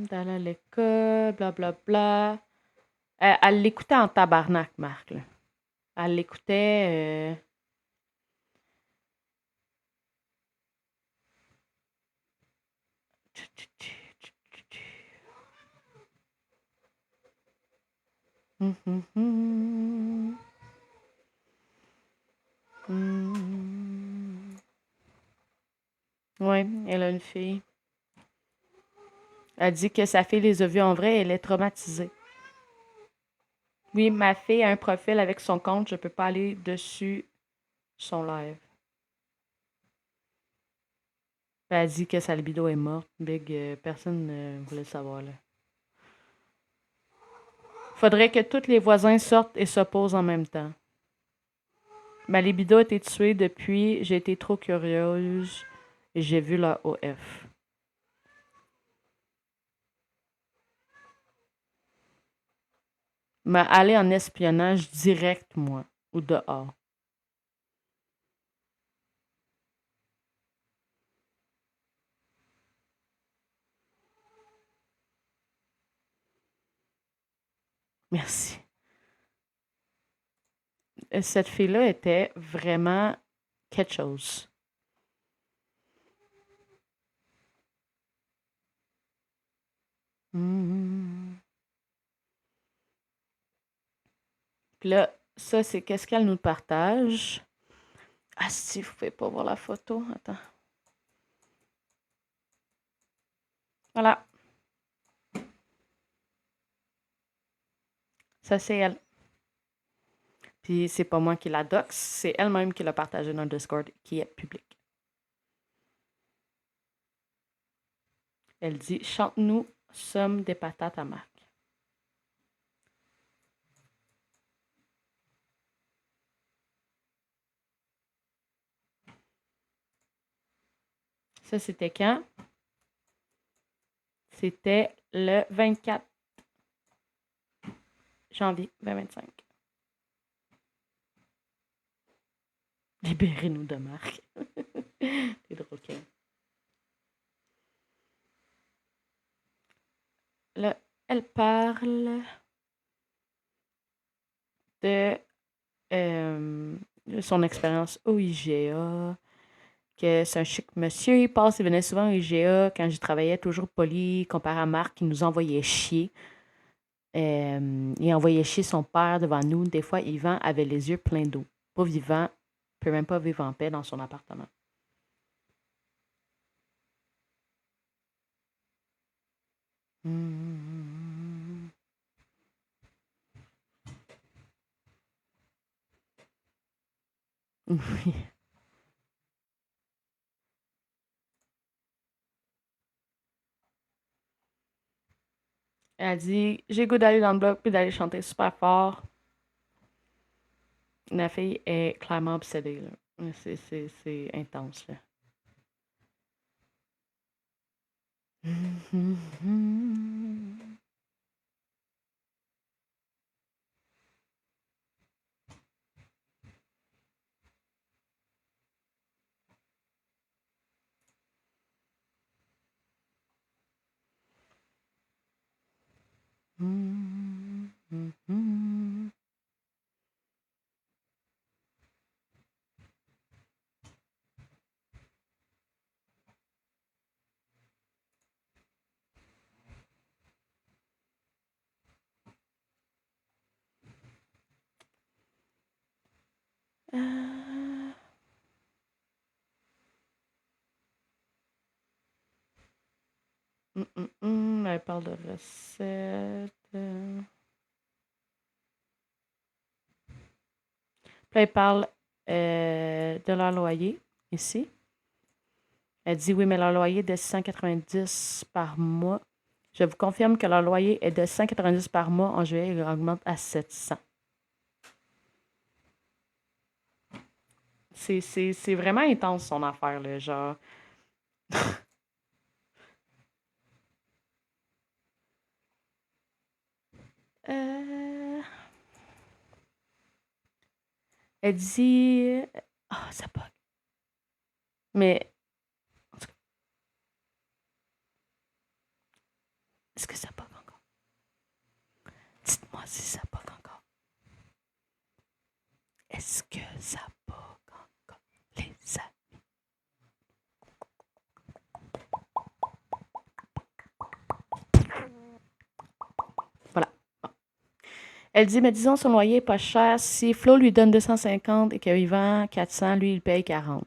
D'aller à l'école, blablabla. Elle l'écoutait en tabarnak, Marc, là. Elle l'écoutait. Hum, hum, hum. Hum. Ouais, elle a une fille. Elle dit que sa fille les a vus en vrai et elle est traumatisée. Oui, ma fille a un profil avec son compte, je peux pas aller dessus son live. Elle dit que sa libido est morte. Big, personne ne voulait le savoir, là. Faudrait que tous les voisins sortent et s'opposent en même temps. Ma libido a été tuée depuis, j'ai été trop curieuse et j'ai vu la OF. Mais aller en espionnage direct, moi, ou dehors. Merci. Cette fille-là était vraiment quelque chose. Mhm. Puis là, ça, c'est qu'est-ce qu'elle nous partage. Ah, si, vous pouvez pas voir la photo. Attends. Voilà. Ça, c'est elle. Puis c'est pas moi qui la doxe, c'est elle-même qui l'a partagé dans le Discord qui est public. Elle dit chante-nous, somme des patates à Marc. Ça, c'était quand? C'était le 24 janvier 2025. Libérez-nous de Marc. C'est drôle, OK. Là, elle parle de son expérience au IGA, que c'est un chic monsieur, il passe, il venait souvent au IGA quand j'y travaillais, toujours poli, comparé à Marc, qui nous envoyait chier. Il envoyait chier son père devant nous. Des fois, Yvan avait les yeux pleins d'eau. Pauvre Yvan, ne peut même pas vivre en paix dans son appartement. Hmm. Oui. Elle a dit j'ai le goût d'aller dans le bloc puis d'aller chanter super fort. La fille est clairement obsédée, là. C'est intense, là. Euh, Elle parle de recettes. Puis elle parle de leur loyer, ici. Elle dit oui, mais leur loyer est de 690 par mois. Je vous confirme que leur loyer est de 190 par mois. En juillet, il augmente à 700. C'est vraiment intense, son affaire, là, genre. Euh, Elle dit... Ah, ça bug. Mais, en tout cas, est-ce que ça bug encore? Dites-moi si ça bug encore. Est-ce que ça bug encore, les amis? Voilà. Elle dit, mais disons, son loyer est pas cher. Si Flo lui donne 250 et qu'il vend 400, lui, il paye 40.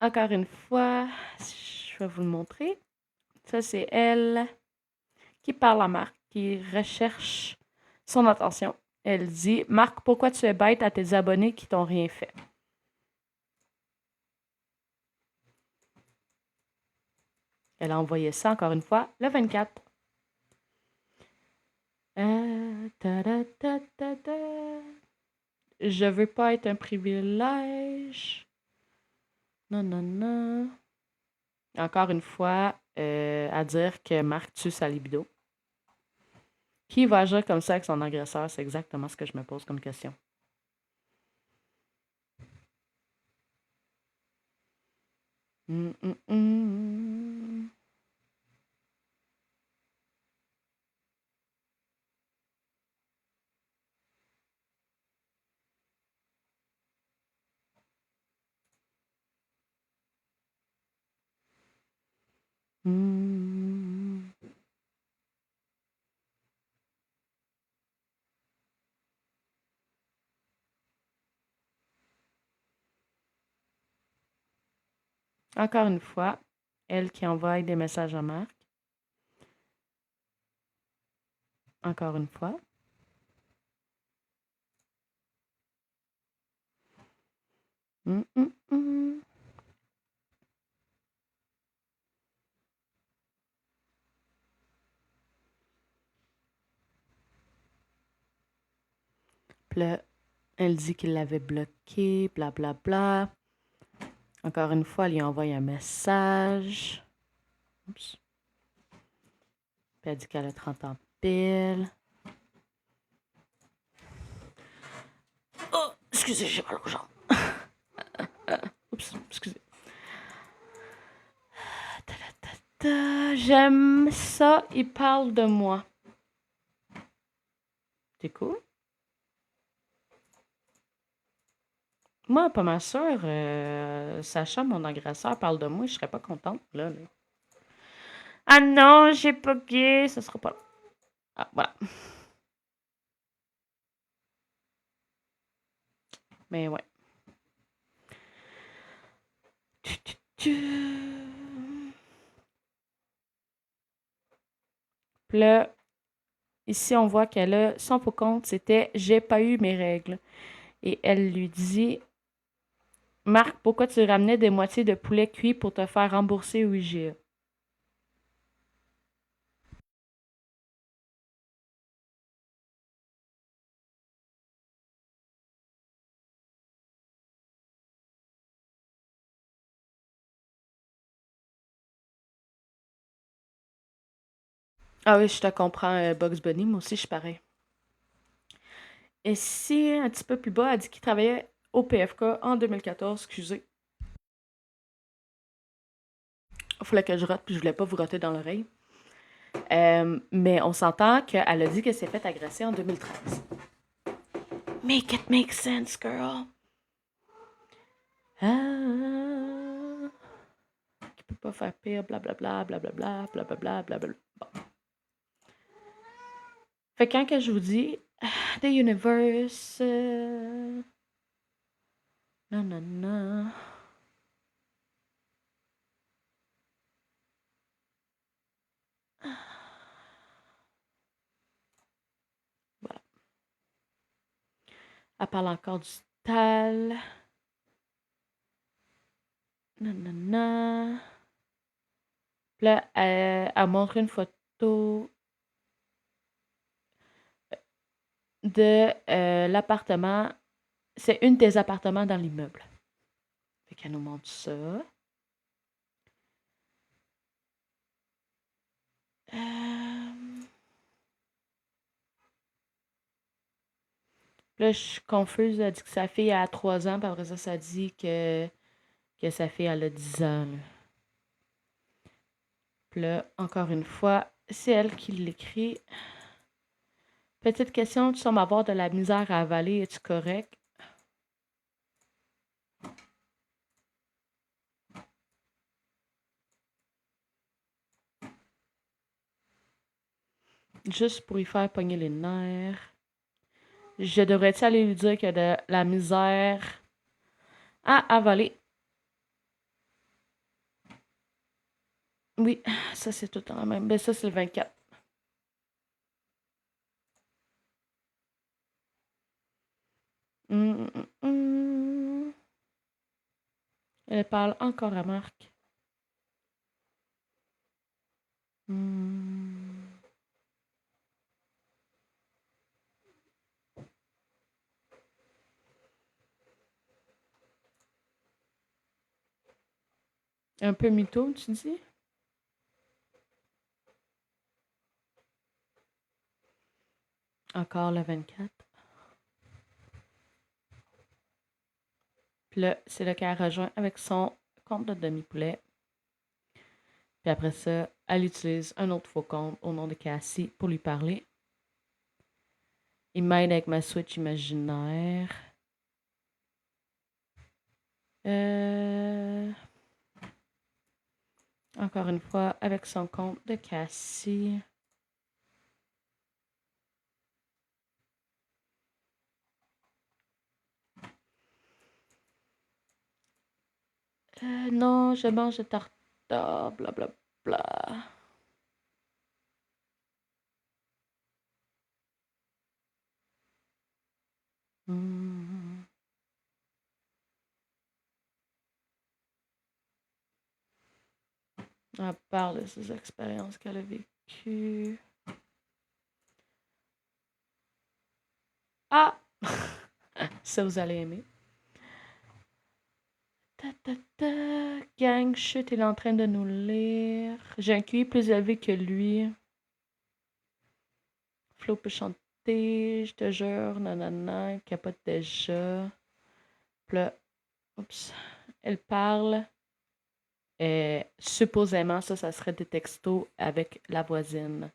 Encore une fois, je vais vous le montrer. Ça, c'est elle qui parle à Marc, qui recherche son attention. Elle dit, Marc, pourquoi tu es bête à tes abonnés qui t'ont rien fait? Elle a envoyé ça, encore une fois, le 24. Ta, ta, ta, ta. Je veux pas être un privilège. Non, non, non. Encore une fois, à dire que Marc tue sa libido. Qui va agir comme ça avec son agresseur? C'est exactement ce que je me pose comme question. Hum, hum, hum. Hum. Encore une fois, elle qui envoie des messages à Marc. Encore une fois. Hum, hum, hum. Puis là, elle dit qu'il l'avait bloqué, blablabla. Bla, bla. Encore une fois, elle lui envoie un message. Oups. Puis elle dit qu'elle a 30 ans pile. Oh, excusez, j'ai mal aux jambes. Oups, excusez. J'aime ça, il parle de moi. C'est cool. Moi, pas ma soeur, sachant mon agresseur parle de moi, je serais pas contente, là. Ah non, j'ai pas gay, ça sera pas. Ah, voilà. Mais ouais. Puis là, ici, on voit qu'elle a son faux compte, c'était j'ai pas eu mes règles. Et elle lui dit Marc, pourquoi tu ramenais des moitiés de poulet cuit pour te faire rembourser au IGA? Ah oui, je te comprends, Bugs Bunny, moi aussi, je suis pareil. Et si, un petit peu plus bas, elle dit qu'il travaillait au PFK en 2014, excusez. Il fallait que je rote, puis je voulais pas vous roter dans l'oreille. Mais on s'entend qu'elle a dit qu'elle s'est fait agresser en 2013. Make it make sense, girl. Ah, qui peut pas faire pire, blablabla, blablabla, blablabla, blablabla. Bon. Fait que quand que je vous dis The Universe, non, non, non. Voilà. Elle parle encore du tal. Non, non, non. Puis là, elle montre une photo de l'appartement. C'est une des appartements dans l'immeuble. Fait qu'elle nous montre ça. Là, je suis confuse. Elle dit que sa fille a 3 ans, puis après ça, ça dit que sa fille, elle a 10 ans. Là. Puis là, encore une fois, c'est elle qui l'écrit. Petite question, tu sembles avoir de la misère à avaler, es-tu correct? Juste pour y faire pogner les nerfs. Je devrais-tu aller lui dire qu'il y a de la misère à avaler? Oui, ça c'est tout le temps la même. Mais ça, c'est le 24. Hum, hum, hum. Elle parle encore à Marc. Hmm. Un peu mytho, tu dis? Encore le 24. Puis là, c'est là qu'elle rejoint avec son compte de demi-poulet. Puis après ça, elle utilise un autre faux compte au nom de Cassie pour lui parler. Il m'aide avec ma Switch imaginaire. Encore une fois, avec son compte de Cassie. Non, je mange de tartare, blablabla. Bla, bla. Hmm. Elle parle de ses expériences qu'elle a vécues. Ah! Ça, vous allez aimer. Ta, ta, ta. Gang, chut, il est en train de nous lire. J'ai un QI plus élevé que lui. Flo peut chanter, je te jure, nanana, il capote déjà. Puis là, oups, elle parle. Supposément, ça serait des textos avec la voisine.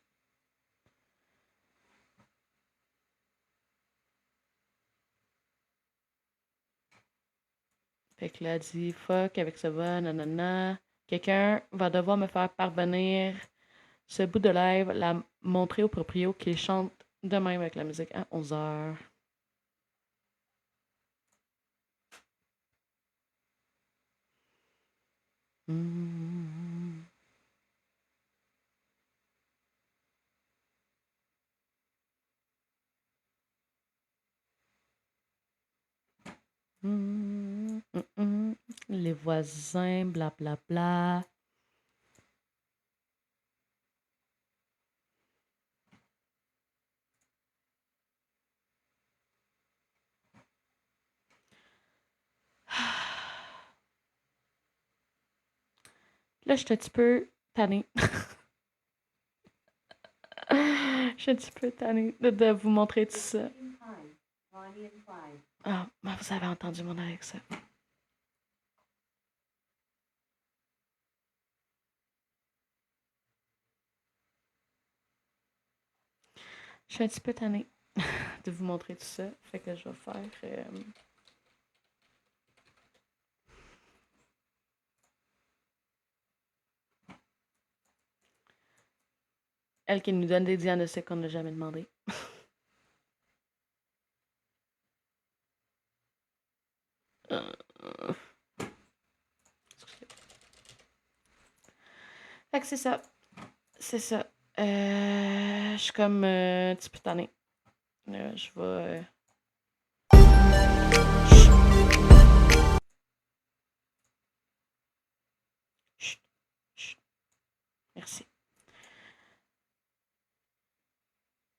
Fait que là, elle dit fuck avec ça va, nanana. Quelqu'un va devoir me faire parvenir ce bout de live, la montrer au proprio qu'il chante de même avec la musique à 11h. Mm. Mm, mm, mm. Les voisins, blablabla. Bla, bla. Là, je suis un petit peu tannée. Je suis un petit peu tannée de vous montrer tout ça. Ah, vous avez entendu mon Alexa. Je suis un petit peu tannée de vous montrer tout ça. Fait que je vais faire... Elle qui nous donne des diagnostics qu'on n'a jamais demandé. Fait que c'est ça. C'est ça. Je suis comme un petit peu tannée. Je vais... Chut, chut. Merci.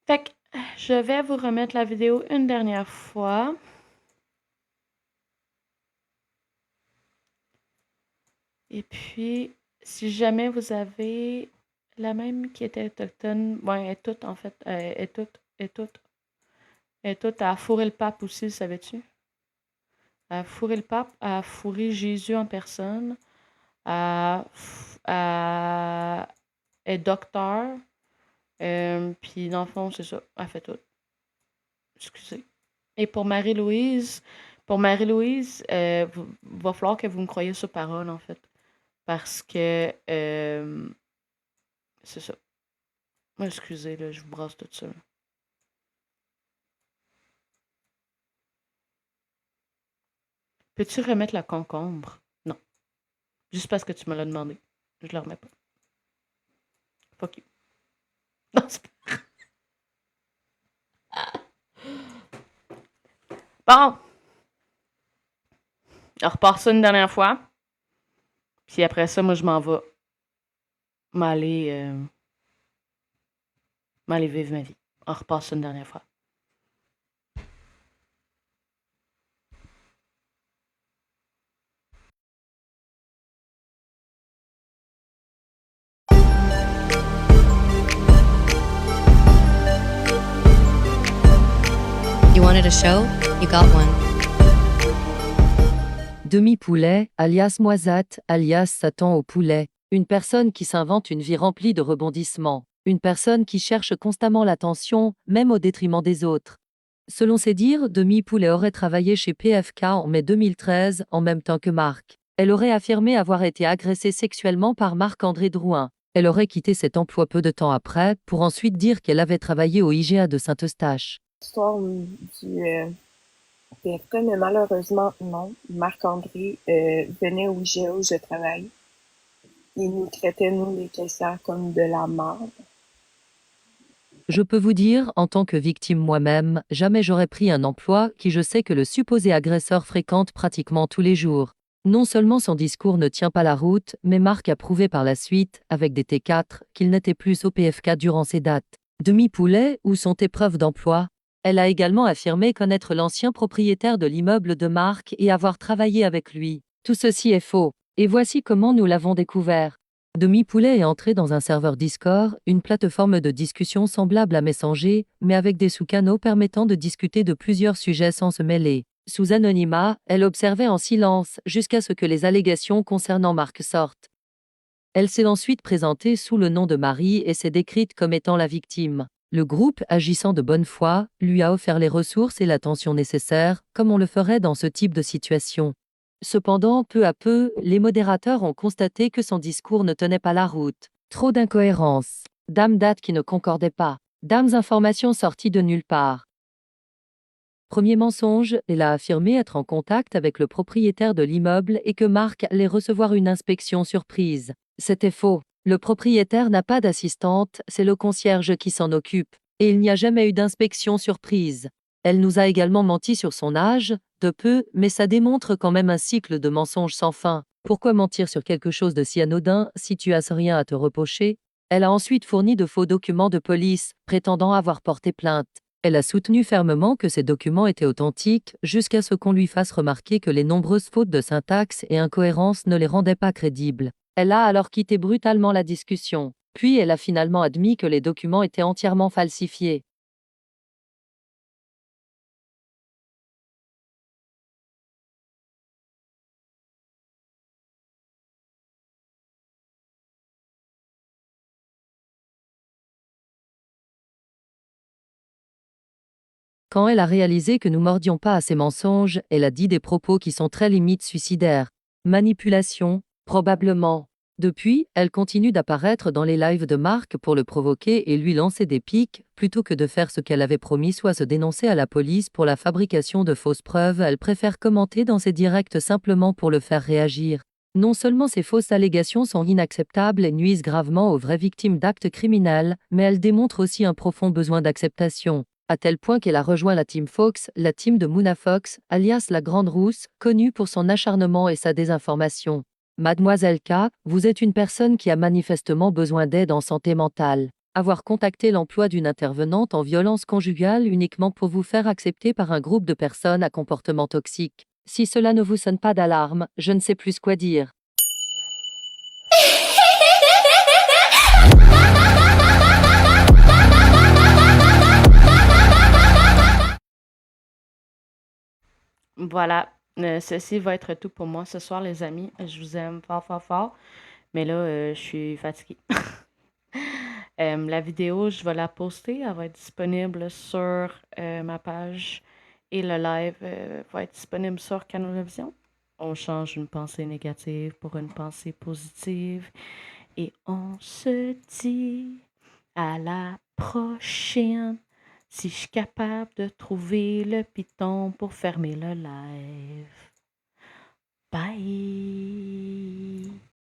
Fait que je vais vous remettre la vidéo une dernière fois. Et puis, si jamais vous avez la même qui était autochtone, bon, elle est toute en fait, elle est toute à fourrer le pape aussi, savais-tu? À fourrer le pape, à fourrer Jésus en personne, à est docteur, puis dans le fond, c'est ça, elle fait tout. Excusez. Et pour Marie-Louise, va falloir que vous me croyiez sur parole, en fait. Parce que, c'est ça. Excusez, là, je vous brasse tout ça. Peux-tu remettre la concombre? Non. Juste parce que tu me l'as demandé. Je le remets pas. Fuck you. Non, c'est pas... Bon! On repart ça une dernière fois. Puis après ça, moi, je m'en vais m'aller M'aller vivre ma vie. On repasse une dernière fois. You wanted a show? You got one. Demi-poulet, alias Moisate, alias Satan au poulet. Une personne qui s'invente une vie remplie de rebondissements. Une personne qui cherche constamment l'attention, même au détriment des autres. Selon ses dires, Demi-poulet aurait travaillé chez PFK en mai 2013, en même temps que Marc. Elle aurait affirmé avoir été agressée sexuellement par Marc-André Drouin. Elle aurait quitté cet emploi peu de temps après, pour ensuite dire qu'elle avait travaillé au IGA de Saint-Eustache. L'histoire du PFK, mais malheureusement, non. Marc-André venait au IGA où je travaille. Il nous traitait, nous, les caissières, comme de la merde. Je peux vous dire, en tant que victime moi-même, jamais j'aurais pris un emploi qui je sais que le supposé agresseur fréquente pratiquement tous les jours. Non seulement son discours ne tient pas la route, mais Marc a prouvé par la suite, avec des T4, qu'il n'était plus au PFK durant ces dates. Demi-poulet, où sont tes preuves d'emploi? Elle a également affirmé connaître l'ancien propriétaire de l'immeuble de Marc et avoir travaillé avec lui. Tout ceci est faux. Et voici comment nous l'avons découvert. Demi-poulet est entré dans un serveur Discord, une plateforme de discussion semblable à Messenger, mais avec des sous-canaux permettant de discuter de plusieurs sujets sans se mêler. Sous anonymat, elle observait en silence jusqu'à ce que les allégations concernant Marc sortent. Elle s'est ensuite présentée sous le nom de Marie et s'est décrite comme étant la victime. Le groupe, agissant de bonne foi, lui a offert les ressources et l'attention nécessaires, comme on le ferait dans ce type de situation. Cependant, peu à peu, les modérateurs ont constaté que son discours ne tenait pas la route. Trop d'incohérences. Dates qui ne concordaient pas. Informations sorties de nulle part. Premier mensonge, elle a affirmé être en contact avec le propriétaire de l'immeuble et que Marc allait recevoir une inspection surprise. C'était faux. Le propriétaire n'a pas d'assistante, c'est le concierge qui s'en occupe. Et il n'y a jamais eu d'inspection surprise. Elle nous a également menti sur son âge, de peu, mais ça démontre quand même un cycle de mensonges sans fin. Pourquoi mentir sur quelque chose de si anodin si tu as rien à te reprocher? Elle a ensuite fourni de faux documents de police, prétendant avoir porté plainte. Elle a soutenu fermement que ces documents étaient authentiques, jusqu'à ce qu'on lui fasse remarquer que les nombreuses fautes de syntaxe et incohérences ne les rendaient pas crédibles. Elle a alors quitté brutalement la discussion. Puis elle a finalement admis que les documents étaient entièrement falsifiés. Quand elle a réalisé que nous mordions pas à ses mensonges, elle a dit des propos qui sont très limite suicidaires. Manipulation, probablement. Depuis, elle continue d'apparaître dans les lives de Marc pour le provoquer et lui lancer des pics, plutôt que de faire ce qu'elle avait promis, soit se dénoncer à la police pour la fabrication de fausses preuves. Elle préfère commenter dans ses directs simplement pour le faire réagir. Non seulement ces fausses allégations sont inacceptables et nuisent gravement aux vraies victimes d'actes criminels, mais elles démontrent aussi un profond besoin d'acceptation. À tel point qu'elle a rejoint la Team Fox, la team de Mouna Fox, alias la Grande Rousse, connue pour son acharnement et sa désinformation. Mademoiselle K, vous êtes une personne qui a manifestement besoin d'aide en santé mentale. Avoir contacté l'emploi d'une intervenante en violence conjugale uniquement pour vous faire accepter par un groupe de personnes à comportement toxique. Si cela ne vous sonne pas d'alarme, je ne sais plus quoi dire. Voilà. Ceci va être tout pour moi ce soir, les amis. Je vous aime fort, fort, fort. Mais là, je suis fatiguée. La vidéo, je vais la poster. Elle va être disponible sur ma page. Et le live va être disponible sur Canal-Vision. On change une pensée négative pour une pensée positive. Et on se dit à la prochaine. Si je suis capable de trouver le piton pour fermer le live. Bye!